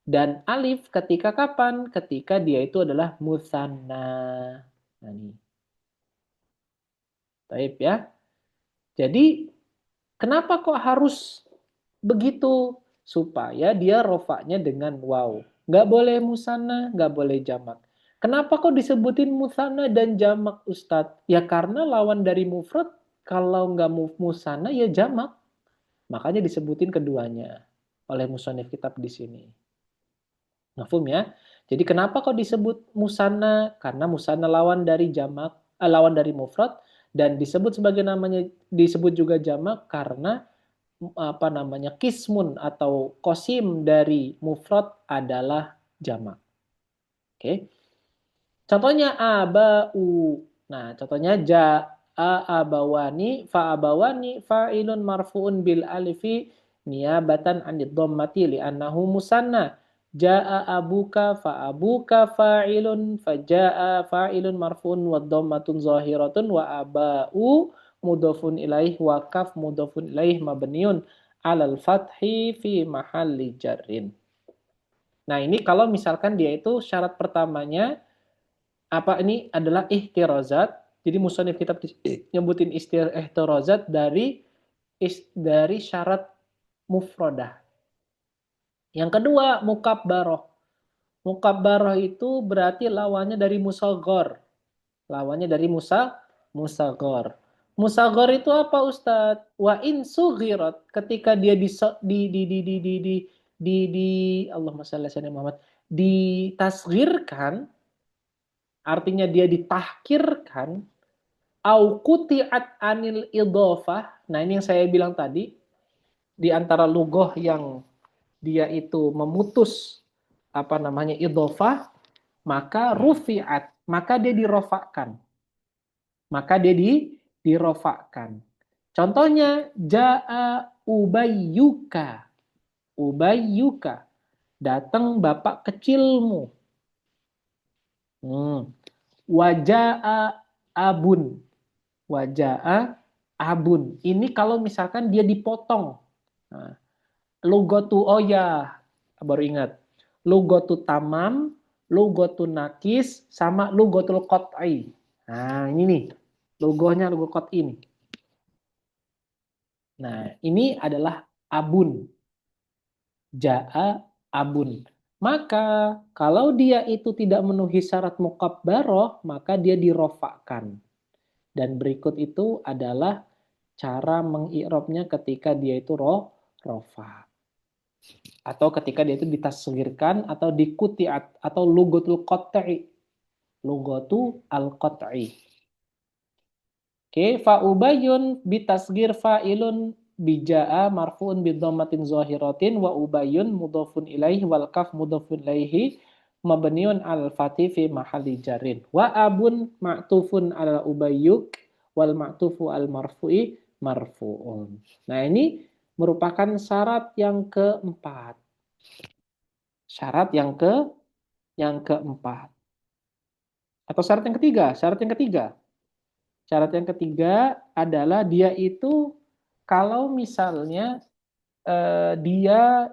dan alif ketika kapan? Ketika dia itu adalah musanna. Nah, ini. Baik ya. Jadi kenapa kok harus begitu? Supaya dia rofaknya dengan waw. Nggak boleh musanna, nggak boleh jamak. Kenapa kok disebutin musanna dan jamak, Ustadz? Ya karena lawan dari mufrad, kalau nggak musanna ya jamak. Makanya disebutin keduanya oleh musannif kitab di sini. Mafhum ya? Jadi kenapa kok disebut musanna? Karena musanna lawan dari jamak, lawan dari mufrad, dan disebut sebagai namanya, disebut juga jamak karena apa namanya, kismun atau kosim dari mufrad adalah jamak. Oke. Contohnya abau. Nah, contohnya ja'a abawani, fa abawani fa'ilun marfu'un bil alifi niyabatan 'anid dhammati li'annahu musanna. Ja'a abuka fa abuka fa'ilun fa ja'a fa'ilun marfu'un wa dhammatun zahiratun wa aba'u mudhafun ilaih wa kaf mudhafun ilaih mabniun 'alal fathi fi mahalli jarrin. Nah, ini kalau misalkan dia itu syarat pertamanya apa ini adalah ihtirozat. Jadi musannif kitab nyebutin ihtirozat dari syarat mufrodah. Yang kedua, mukabbaroh. Mukabbaroh itu berarti lawannya dari musagor. Lawannya dari musagor. Musagor itu apa, Ustadz? Wa in sughirat, ketika dia Allahumma shalli ala Muhammad, ditasghirkan, artinya dia ditahkirkan, au quti'at anil idhofah. Nah, ini yang saya bilang tadi, di antara lughah yang dia itu memutus apa namanya idhofah, maka rufi'at, maka dia dirofakkan. Maka dia dirofakkan. Contohnya jaa ubayyuka. Ubayyuka, datang bapak kecilmu. Waja'a abun. Waja'a abun. Ini kalau misalkan dia dipotong. Nah, lugotu oya, baru ingat. Lugotu tamam, lugotu nakis, sama lugotul qat'i. Nah, ini nih. Logonya logo kot ini. Nah, ini adalah abun. Ja'a abun. Maka kalau dia itu tidak memenuhi syarat mukabbaroh, maka dia dirofakkan. Dan berikut itu adalah cara mengi'rabnya ketika dia itu rofa. Atau ketika dia itu ditasghirkan atau dikutiat atau lugatul qat'i. Lugatu al-qat'i. Oke, fa'ubayun bitasghir fa'ilun bija'a marfu'un bidhammatin zahiratin wa ubayun mudhafun ilaihi wal kaf mudhafun ilaihi mabniun al fati fi mahalli jarin. Wa abun ma'tufun ala ubayyuk wal ma'tufu al marfu'i marfu'un. Nah, ini merupakan syarat yang keempat. Syarat yang keempat. Atau syarat yang ketiga? Syarat yang ketiga. Syarat yang ketiga adalah dia itu kalau misalnya dia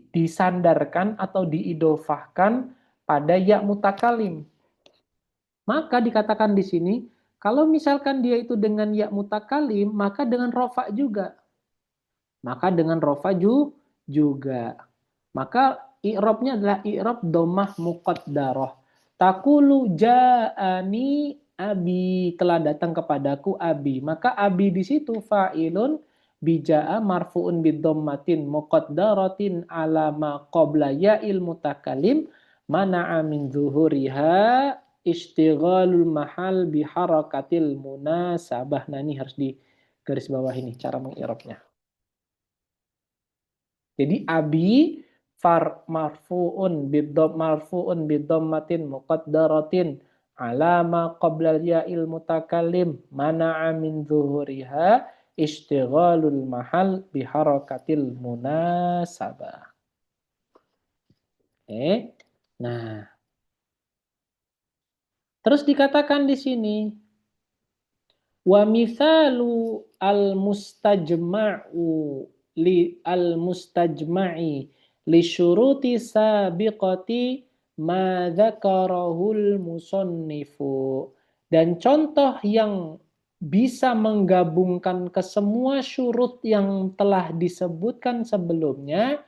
disandarkan atau diidofahkan pada ya mutakalim. Maka dikatakan di sini kalau misalkan dia itu dengan ya mutakalim, maka dengan rofa juga. Maka dengan rofa juga. Maka i'rabnya adalah i'rab dhammah muqaddarah. Taqulu ja'ani abi, telah datang kepadaku abi. Maka abi di situ fa'ilun bija'a marfu'un bidhammatin muqaddaratin ala ma qabla ya'il mutakallim mana'a min zuhuriha istighalul mahal biharakatil munasabah. Nah, ini harus di garis bawah ini cara mengi'rabnya. Jadi abi marfu'un bidhammatin muqaddaratin ala ma qabla ya'il mutakallim mana'a min zuhuriha istighalul mahal biharakatil munasabah. Nah, terus dikatakan di sini wa mithalu al-mustajma'u al-mustajma'i li syuruti sabiqati ma dzakarahul musannifu. Dan contoh yang bisa menggabungkan ke semua syurut yang telah disebutkan sebelumnya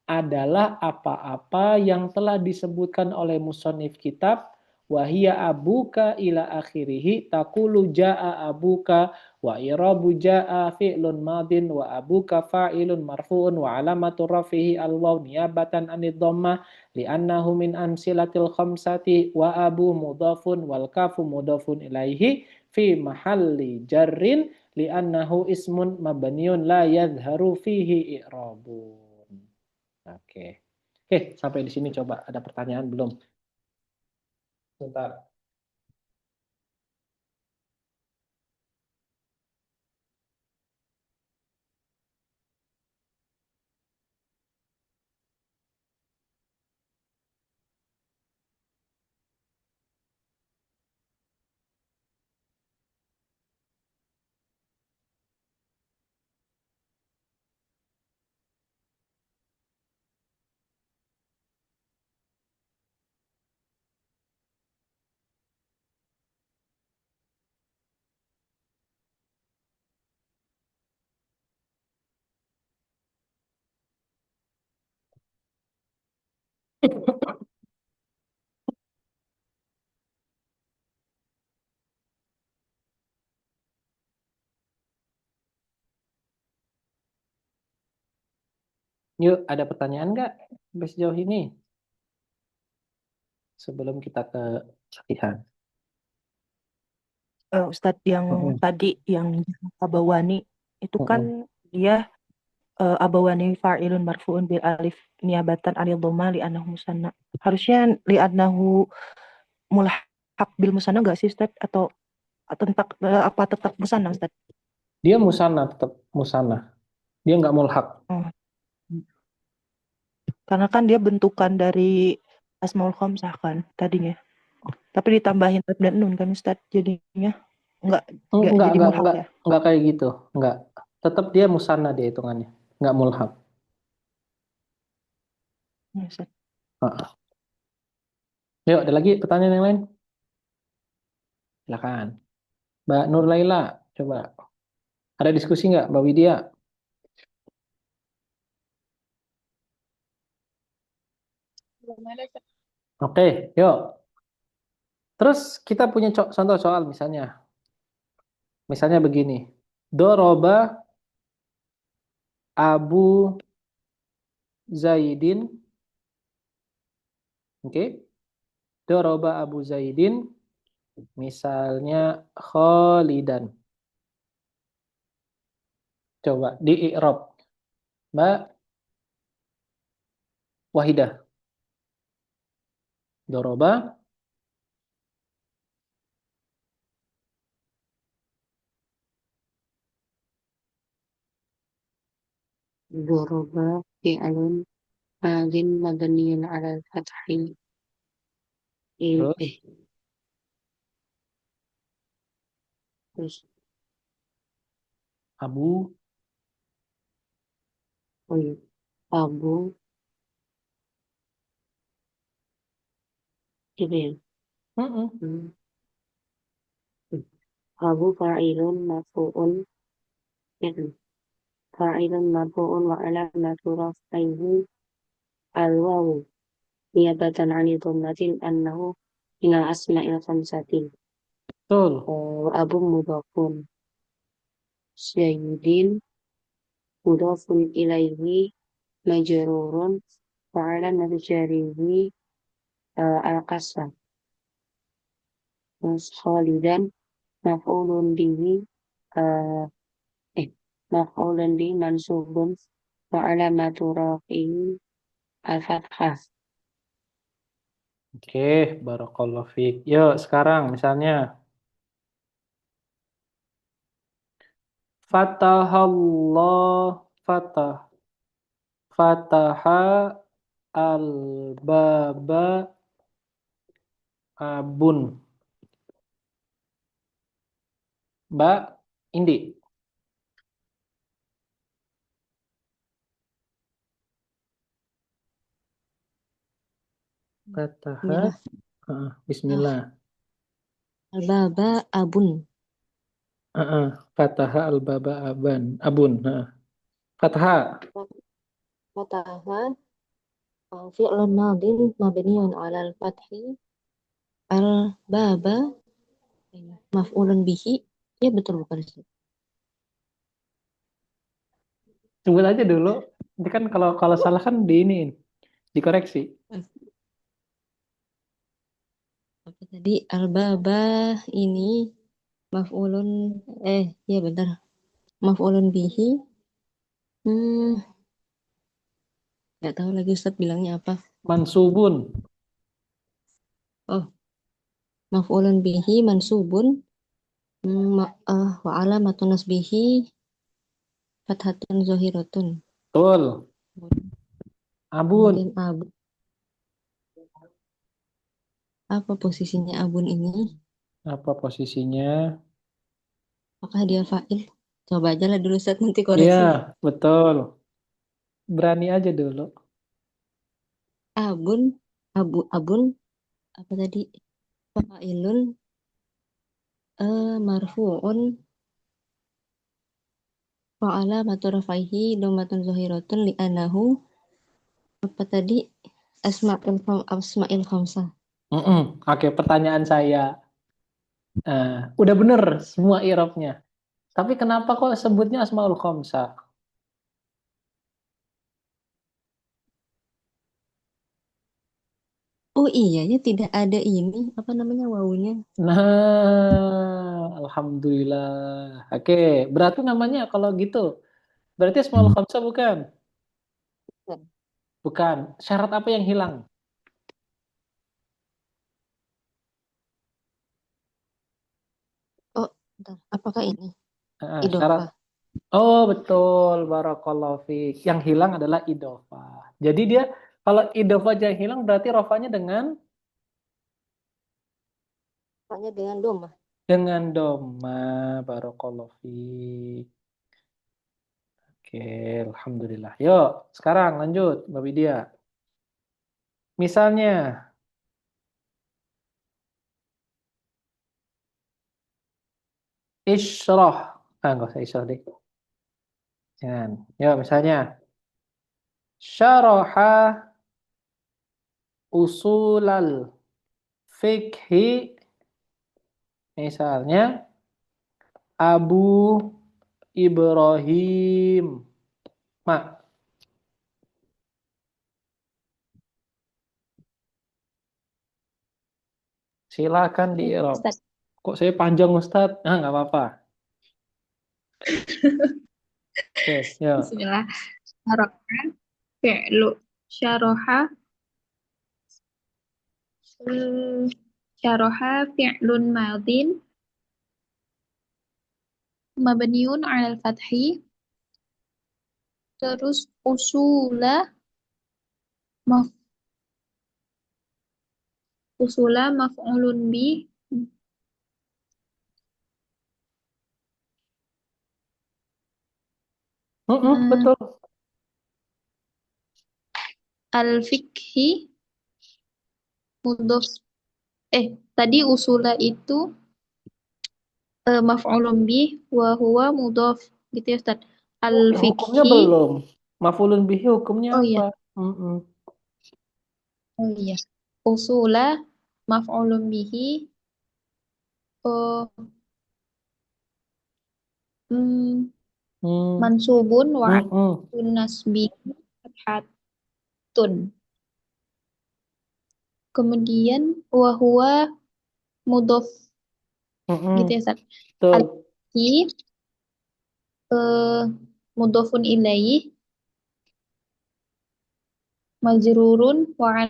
adalah apa-apa yang telah disebutkan oleh musannif kitab. Wahia abuka ila akhirih taqulu jaa abuka wa irabu jaa fi'lun madin wa abuka fa'ilun marfu'un wa alamatu rafihi al-waw niyabatan anid dhammah li'annahu min amsilatil khamsati wa abu mudhafun wal kafu mudhafun ilaihi fi mahalli jarrin li'annahu ismun mabniun la yadhharu fihi i'rabun. Oke. Sampai di sini coba ada pertanyaan belum? Sebentar. Yuk, ada pertanyaan nggak sampai sejauh ini? Sebelum kita ke latihan. Ustadz yang tadi yang abawani itu kan dia abawani fa'ilun marfu'un bil alif niyabatan anil dhamma li annahu musanna. Harusnya li annahu mulhaq bil musanna enggak sih Ustadz atau tetap musanna Ustadz? Dia musanna, tetap musanna. Dia nggak mulhaq. Karena kan dia bentukan dari asmaul khamsah kan tadinya. Tapi ditambahin alif dan nun kan Ustadz, jadinya enggak jadi mulhaq ya? Enggak kayak gitu, enggak. Tetap dia musanna dia hitungannya, enggak mulhaq. Ya, Ustadz. Yuk, ada lagi pertanyaan yang lain? Silakan. Mbak Nur Laila, coba. Ada diskusi nggak, Mbak Widya? Belum ada, Ustaz. Oke, yuk. Terus kita punya contoh soal misalnya. Misalnya begini. Doroba Abu Zaidin. Oke. Doroba Abu Zaidin. Misalnya Khalidan. Coba di i'rab. Mbak Wahidah. Doroba. Doroba fi'lun madin mabniun 'ala al-fathi. Terus Eh, terus Abu. oh iya. Abu gitu ya. Mm-mm. Hmm. Abu fa'ilun marfu'un gitu. Fa'ilun marfu'un wa alamatu raf'ihi al-wawu niyabatan 'ani dhammatin annahu minal asma'il khamsati. Betul. Wa abu mudhafun Zaidin mudhafun ilaihi majrurun wa alamatu jarihi al-kasrah. Terus Khalidan maf'ulun bihi eh maf'ulun bihi mansubun wa alamatu rafi'i al-fathah. Oke, barakallahu fiik. Yuk, sekarang misalnya Fatah fataha al-baba abun. Mbak Indi. Fataha. Bismillah. Bismillah. Al-baba abun. Fataha al-baba abun. Fataha. Fataha fi'lun madin mabniun 'ala al-fathi. Al-baba maf'ulun bihi. Ya betul bukan Ustaz? Sebut aja dulu. Nanti kan kalau kalau salah kan dikoreksi. Apa tadi? Al-baba ini maf'ulun ya bentar. Maf'ulun bihi. Hmm, nggak tahu lagi Ustaz bilangnya apa. Mansubun. Oh, maf'ulun bihi mansubun wa alamatun nasbihi fathatun zahiratun. Betul. Abun. Kemudian abun. Apa posisinya abun ini? Apa posisinya? Apakah dia fa'il? Coba aja lah dulu Ustaz nanti Iya, koreksi. betul. Berani aja dulu. Abun, abun, apa tadi? Fa'ilun marfu'un wa alamatu rafaihi dhammatun zahiratun li'anahu apa tadi? Asma'il khamsah. Oke, pertanyaan saya. Udah bener semua i'rabnya. Tapi kenapa kok sebutnya Asmaul Khamsah? Oh iya ya tidak ada ini apa namanya wawunya. Nah, alhamdulillah. Oke, berarti namanya kalau gitu, berarti Asmaul Khamsah bukan? Bukan. Syarat apa yang hilang? Oh, bentar. Apakah ini Syarat. idofah? Oh, betul. Barakallahu fiik. Yang hilang adalah idofah. Jadi dia kalau idofah aja yang hilang berarti rofanya Hanya dengan doma. dengan doma. Barakallahu fiik. Oke, alhamdulillah. Yuk, sekarang lanjut, Mbak Widya. Misalnya, Isyrah. Nggak usah isyrah deh. Jangan. Ya, misalnya. Syaraha usulal fikhi. Misalnya. Abu Ibrahim. Mak. Silakan di Arab. Ustaz. Kok saya panjang Ustadz? Nggak apa-apa. Oke, ya. Bismillah. Syaraha fi'lu syaraha syaraha fi'lun madin mabniun 'alal fathi terus maf usula maf'ulun bi Betul. al-fikhi mudhof tadi usula itu maf'ulun bi wa huwa mudhof gitu ya Ustaz. Hukumnya Al-fikhi belum. Maf'ulun bihi hukumnya oh apa? iya oh iya usula maf'ulun bihi oh mm, Hmm. mansubun wa Mm-mm. alatun nasbi fathatun kemudian wa huwa mudhof gitu ya Ustaz. Betul. Al-fikhi mudhofun ilaih majrurun wa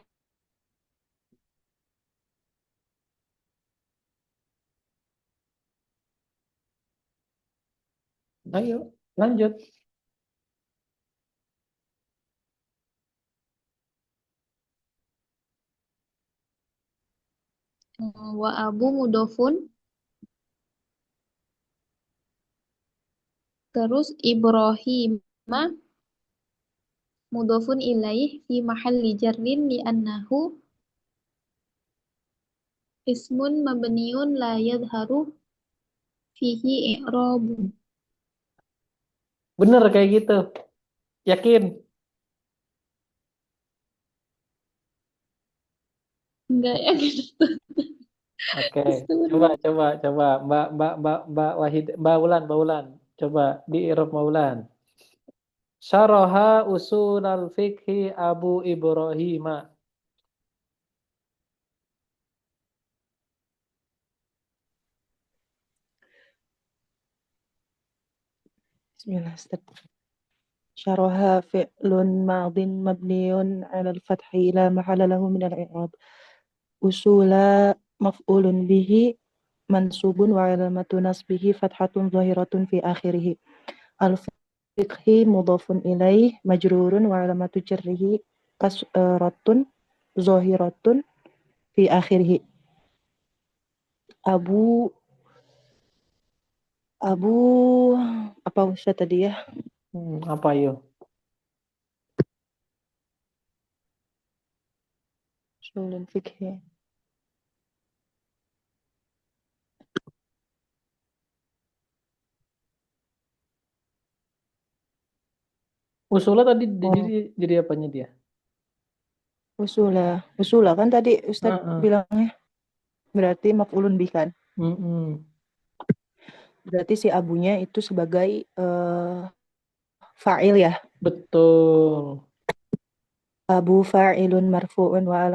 Ayo, lanjut. wa abu mudhofun terus Ibrahim mudhofun ilaih fi mahalli jarrin li annahu ismun mabniun la yadharu fihi i'rabun. Bener kayak gitu. Yakin? Enggak ya gitu. Oke. Coba. Mbak Wahid, Mbak Ulan. Coba di Irab Mbak Ulan. Syaraha usulal fikhi Abu Ibrahim. Bismillah, Ustaz. Syaraha fi'lun madin mabniun 'ala al-fathi la mahalla lahu min al-i'rab. Usula maf'ulun bihi mansubun wa 'alamatu nasbihi fathatun zahiratun fi akhirih. Al-fiqhi mudhafun ilaih majrurun wa 'alamatu jarrihi kasratun zahiratun fi akhirih. Abu apa Ustaz tadi ya? Apa yuk? Usulun fikhi. Usulnya tadi Oh. jadi apanya dia? Usula kan tadi Ustaz bilangnya. Berarti maf'ulun bih kan? Berarti si abunya itu sebagai fa'il ya? Betul. Abu fa'ilun marfu'un wa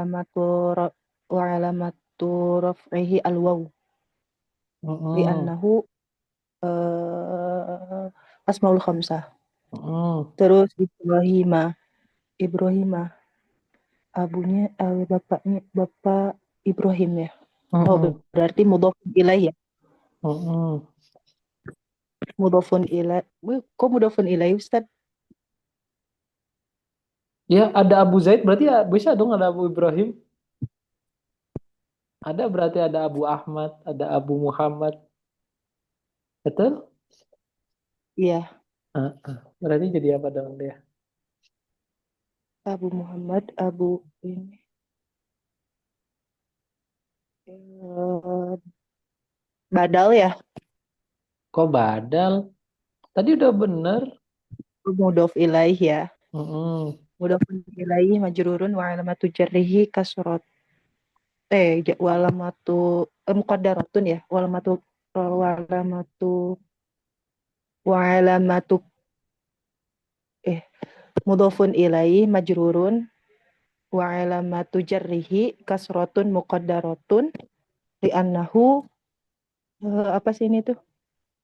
alamatu raf'ihi al-waw. Li'annahu asmaul khamsah. Terus Ibrahima. Abunya bapak Ibrahim ya. Oh, berarti mudhofun ilaih ya. Mudhofun ilaih. Kok mudhofun ilaih Ustaz? Ya, ada Abu Zaid berarti ya bisa dong ada Abu Ibrahim. Ada berarti ada Abu Ahmad, ada Abu Muhammad. Betul? Iya. Berarti jadi apa dong dia? Abu Muhammad, Abu ini. Badal ya? Kok badal? Tadi udah bener. Mudhof ilaih ya. Mm-mm. Mudhofun ilaih majrurun wa alamatu jarrihi kasrat. Wa alamatu muqaddaratun ya. Wa alamatu wa alamatu mudhofun ilaih majrurun wa alamatu jarrihi kasratun muqaddaratun li'annahu apa sih ini tuh?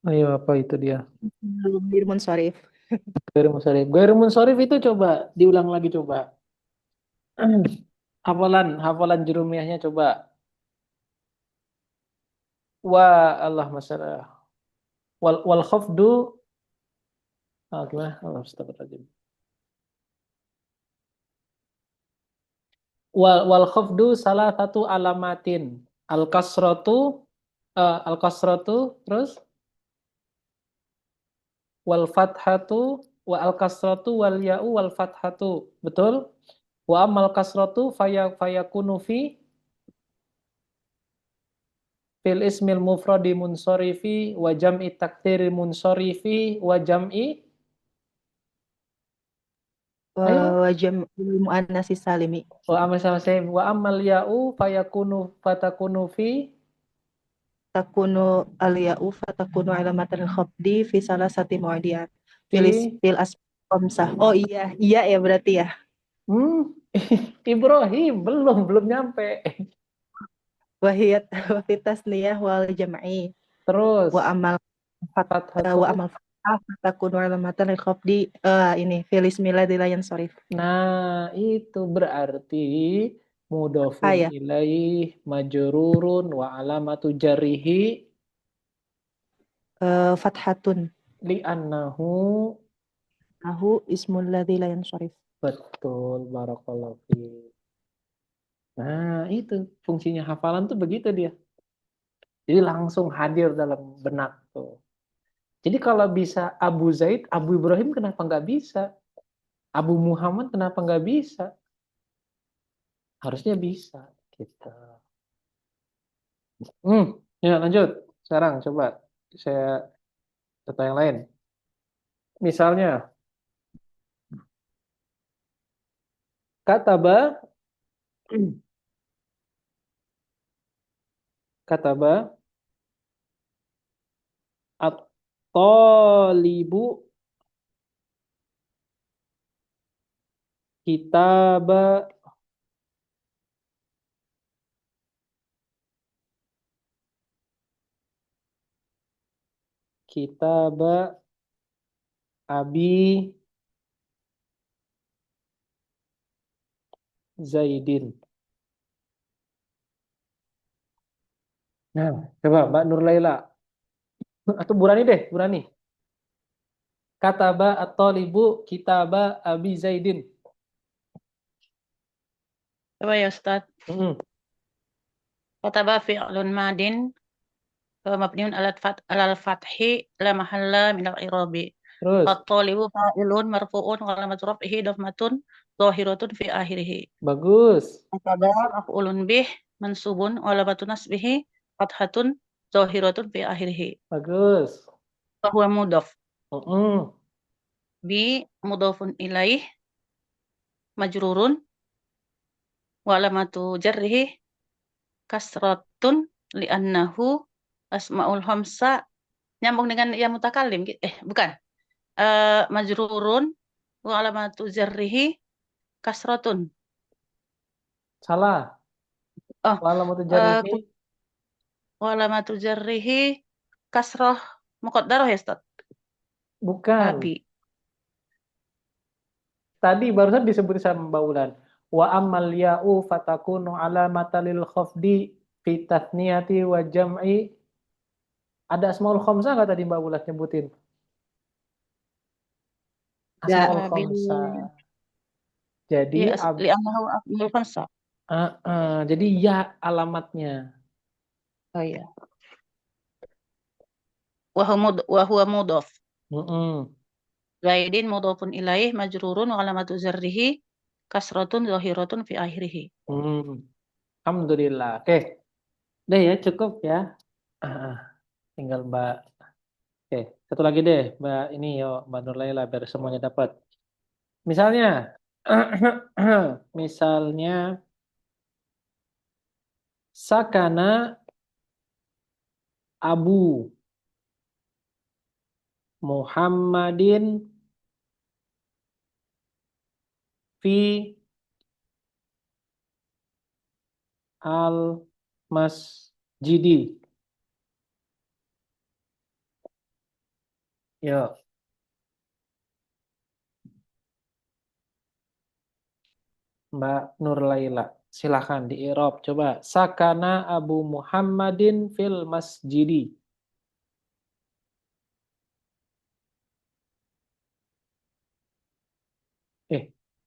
Ayo, apa itu dia? Dhamir munsharif. Gairu munsharif. Gairu munsharif itu coba diulang lagi coba. Hafalan jurumiahnya coba. Allah masalah. Wal khafdu. Gimana? Allah astagfirullahaladzim. Wal khafdu salah satu alamatin. Al kasratu terus wal fathatu wa al kasratu wal ya'u wal fathatu. Betul? Wa amal kasratu fayakunu fil ismil mufradi munsorifi wa jam'i takdiri munsorifi wa jam'i ayo Wa jam'ul muannats salimi. wa amal ya'u fatakunu fi Takunu al-ya'u fatakunu alamatan al-khafdi fi salasati mu'adiyat. fi Fil khamsah. Oh iya, iya ya berarti ya. hmm Ibrahim belum nyampe. Wahiyat wa fi tasniyah wal jam'i. Terus Wa amal fathatu. fathah fatakunu alamatan al-khafdi. Ini fil ismi ladzi la yansharif. Nah, itu berarti mudhofun Ya. ilaih majrurun wa alamatu jarrihi Fathatun. li'annahu. Nahu ismul ladzi la yansharif. Betul, barakallahu fiik. Nah, itu fungsinya hafalan tuh begitu dia. Jadi langsung hadir dalam benak tuh. Jadi kalau bisa Abu Zaid, Abu Ibrahim kenapa nggak bisa? Abu Muhammad kenapa nggak bisa? Harusnya bisa. Gitu. Ya lanjut. Sekarang coba saya contoh yang lain. Misalnya, kataba kataba at-talibu kitaba kitaba Abi Zaidin. Nah, coba Mbak Nur Laila. Atau Burani deh, Burani. Kataba at-talibu kitaba Abi Zaidin. Coba ya Ustaz. Mm-mm. Kataba fi'lun madin mabniun alal fathi la mahalla minal i'rabi. Terus, At-talibu fa'ilun marfu'un wa alamat raf'ihi dhammatun zahiratun fi akhirih. bagus. Kataba maf'ulun bih mansubun wa alamatun nasbihi fathatun zahiratun fi akhirih. Bagus. Wa huwa mudhaf. Mm-mm. Bi mudhafun ilaih majrurun wa alamatu jarrihi kasratun li'annahu asmaul khamsa, nyambung dengan ya mutakalim bukan, majrurun wa alamatu jarrihi kasratun. Salah. Oh, Alamatu jarrihi. wa alamatu jarrihi kasrah muqaddarah ya Ustaz. Bukan. Abi. Tadi barusan disebut sama Mbak Ulan. Wa ammal ya'u fatakunu alamatan lil khafdi fi tathniyati wa jam'i. Ada asmaul khamsah nggak tadi Mbak Ulan nyebutin? Asmaul khamsah. Jadi Ya li'annahu asmaul khamsa. jadi ya alamatnya. Oh iya. Wa huwa mudhaf. Mm-mm. Zaidin mudhafun ilaih majrurun wa alamatu jarrihi kasratun zahiratun fi akhirih. Alhamdulillah. Oke. Udah ya, cukup ya. Tinggal Mbak Oke, satu lagi deh, Mbak ini yo, Mbak Nurlaila biar semuanya dapat. Misalnya, misalnya sakana Abu Muhammadin fi al masjidi. Yo, Mbak Nurlaila, silakan di i'rab coba. Sakana Abu Muhammadin fil masjidi.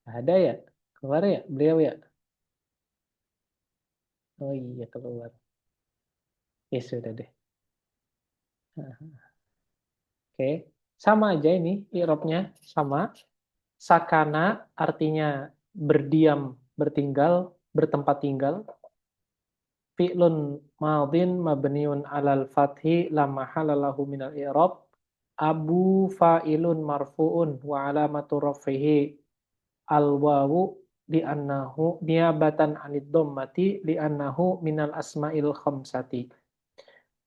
Ada ya? Keluar ya beliau ya? Oh iya keluar. Ya sudah deh. Oke, sama aja ini i'rabnya sama. Sakana artinya berdiam, bertinggal, bertempat tinggal. Fi'lun madin mabniun alal fathi la mahala lahu minal i'rab. Abu fa'ilun marfu'un wa alamatu rafihi al wawu li'annahu niabatan anid dhammati li'annahu minal asma'il khamsati.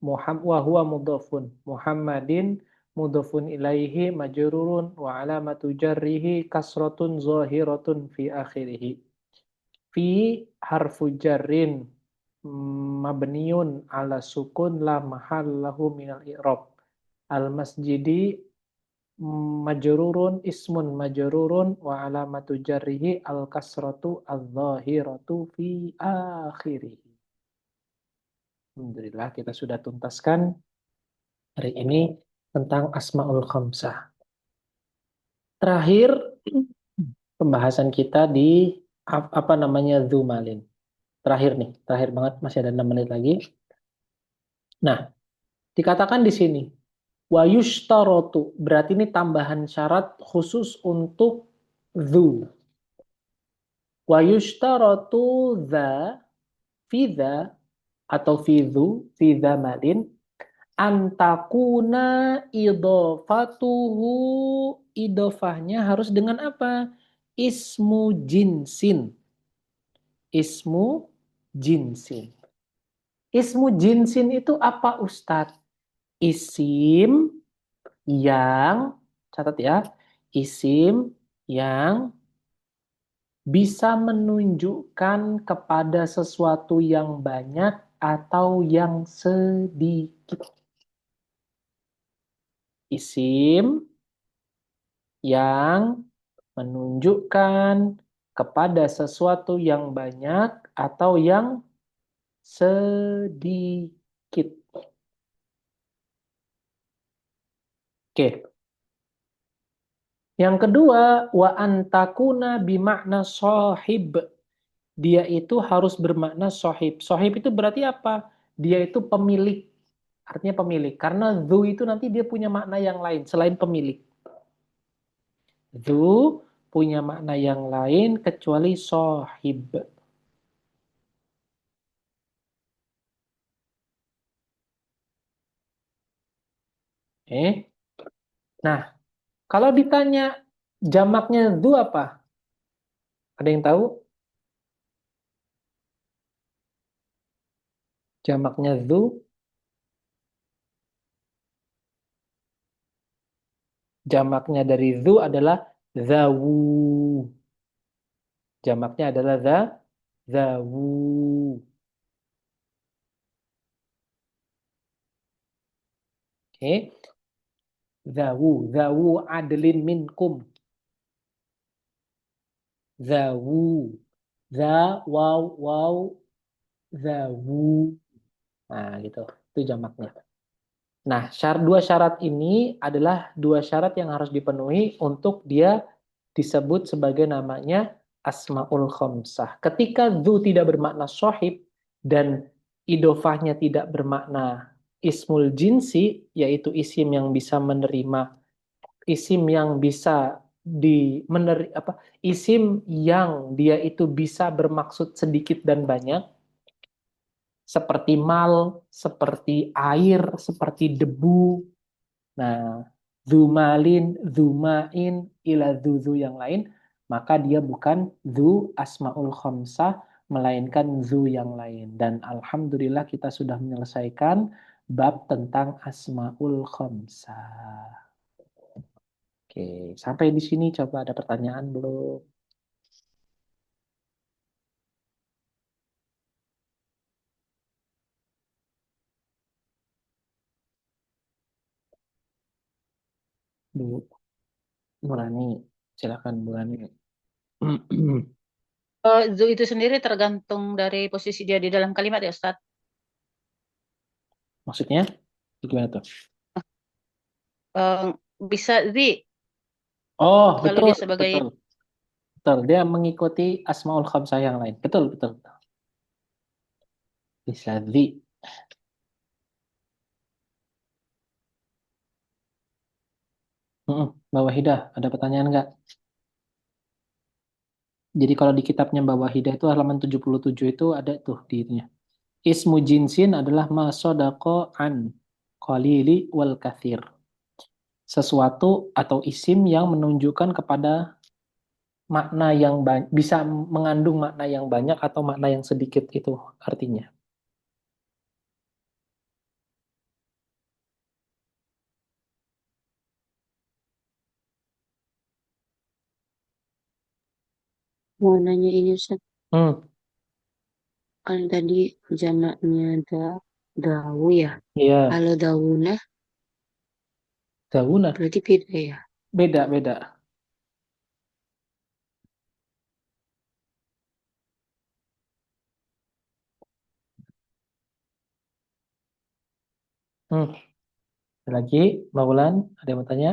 Wa huwa mudhafun. Muhammadin mudhafun ilaihi majrurun wa alamatu jarrihi kasratun zahiratun fi akhirih. Fi harfu jarrin mabniun ala sukun la mahallahu minal i'rab. Al masjidi majrurun ismun majrurun wa alamatu jarrihi al kasratu al-zahiratu fi akhirih. Alhamdulillah kita sudah tuntaskan hari ini tentang Asmaul Khamsah. Terakhir pembahasan kita di apa namanya dzumalin. Terakhir nih, terakhir banget, masih ada 6 menit lagi. Nah, dikatakan di sini wa yushtaratu, berarti ini tambahan syarat khusus untuk dzu. Wa yushtaratu dza fi dza atau fi dzu fi dzamalin antakuna idofatuhu, idofahnya harus dengan apa? Ismu jinsin. Ismu jinsin. Ismu jinsin itu apa Ustadz? Isim yang, catat ya, isim yang bisa menunjukkan kepada sesuatu yang banyak atau yang sedikit. Isim yang menunjukkan kepada sesuatu yang banyak atau yang sedikit. Oke. Yang kedua, wa antakuna bimakna sohib. Dia itu harus bermakna sohib. Sohib itu berarti apa? Dia itu pemilik. Artinya pemilik. Karena dzu itu nanti dia punya makna yang lain selain pemilik. Dzu punya makna yang lain kecuali sohib. Nah, kalau ditanya jamaknya dzu apa? Ada yang tahu? Jamaknya dzu? Jamaknya dari dzu adalah zawu. Jamaknya adalah zawu. Oke. Zawu adlin minkum. Zawu. Waw, zawu. Nah, gitu. Itu jamaknya. Nah, dua syarat ini adalah dua syarat yang harus dipenuhi untuk dia disebut sebagai namanya Asmaul Khamsah. Ketika dzu tidak bermakna sohib dan idofahnya tidak bermakna ismul jinsi, yaitu isim yang bisa menerima, isim yang bisa isim yang dia itu bisa bermaksud sedikit dan banyak, seperti mal, seperti air, seperti debu, Nah, dzumalin, dzumain, ila dzu yang lain, maka dia bukan dzu asmaul khamsah, melainkan dzu yang lain. Dan alhamdulillah kita sudah menyelesaikan bab tentang asmaul khamsah. Oke, sampai di sini coba ada pertanyaan belum? Bu Murani, silakan Bu Rani. Zu itu sendiri tergantung dari posisi dia di dalam kalimat ya Ustaz. Maksudnya gimana tuh? Eh, bisa zi Oh, kalau betul, dia sebagai betul. Betul, dia mengikuti asmaul khamsah yang lain. Betul, betul. Bisa di. Mbak Wahidah, ada pertanyaan nggak? Jadi kalau di kitabnya Mbak Wahidah itu halaman 77 itu ada tuh di itunya. Ismu jinsin adalah ma sodako an qalili wal kathir. Sesuatu atau isim yang menunjukkan kepada makna yang bisa mengandung makna yang banyak atau makna yang sedikit itu artinya. Mau nanya ini Ustaz, Hmm, kan tadi jamaknya dawu ya. iya, Kalau dawuna dauna. berarti beda ya. Beda, beda. Hmm. Ada lagi, Mbak Wulan, ada yang mau tanya?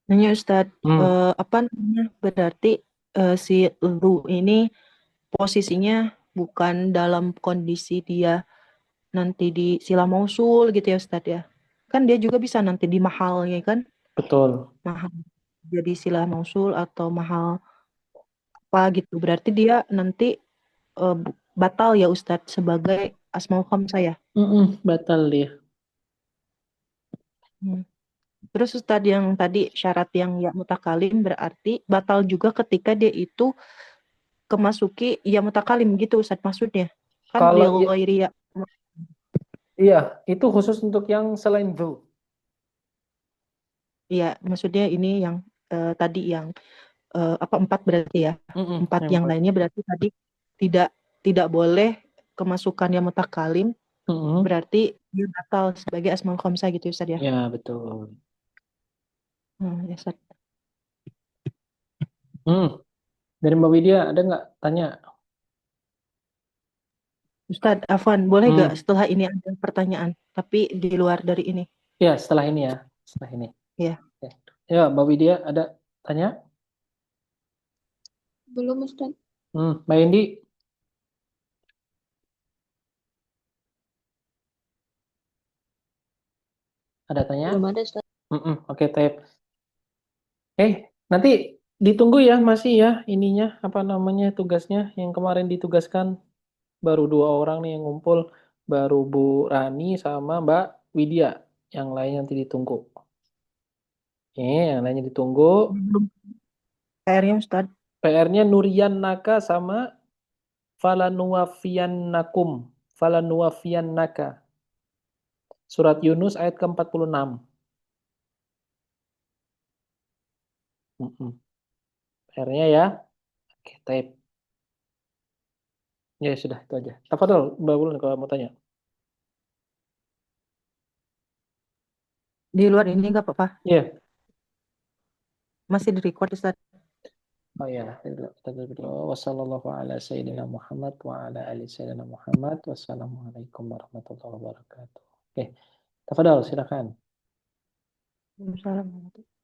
Nanya Ustadz, Hmm, apa namanya berarti si lu ini posisinya bukan dalam kondisi dia nanti di sila mausul gitu ya Ustadz ya. Kan dia juga bisa nanti di mahalnya kan, betul. mahal jadi sila mausul atau mahal apa gitu. Berarti dia nanti batal ya Ustadz sebagai asmaul khamsah ya. Batal dia. Hmm. Terus Ustadz yang tadi syarat yang ya mutakalim berarti batal juga ketika dia itu kemasuki ya mutakalim gitu Ustadz maksudnya. Kan Kalau lil ghairi ya. iya, itu khusus untuk yang selain itu. Iya, maksudnya ini yang tadi yang apa empat berarti ya. Empat Yang yang empat. lainnya berarti tadi tidak tidak boleh kemasukan yang mutakalim berarti dia batal sebagai asmaul khamsah gitu Ustadz ya. Ya, betul. Ya Ustadz. Dari Mbak Widya, ada nggak tanya? Ustadz Afwan, boleh gak Hmm. setelah ini ada pertanyaan tapi di luar dari ini? Ya, setelah ini ya. Setelah ini. Ya. Ya, ya Mbak Widya, ada tanya? Belum Ustaz. Mbak Indi, ada tanya? Belum ada Ustaz. Oke, Tep. Nanti ditunggu ya, masih ya ininya, apa namanya, tugasnya yang kemarin ditugaskan. Baru 2 orang nih yang ngumpul. Baru Bu Rani sama Mbak Widya. Yang lain nanti ditunggu. Yang lainnya ditunggu. Belum PR-nya Ustadz. PR-nya Nurian Naka sama Falanuwafiyannakum. Falanuwafiyannaka. Surat Yunus ayat ke-46. PR-nya ya. Oke, type. Ya sudah, itu aja. Tafadhol, Mbak Wulan kalau mau tanya. Di luar ini nggak apa-apa. Iya. Masih di record Ustadz. Oh ya, kita berdoa. Wassallallahu ala sayyidina Muhammad wa ala ali sayyidina Muhammad. Wassalamualaikum warahmatullahi wabarakatuh. Oke, tafadhol silakan. Waalaikumsalam.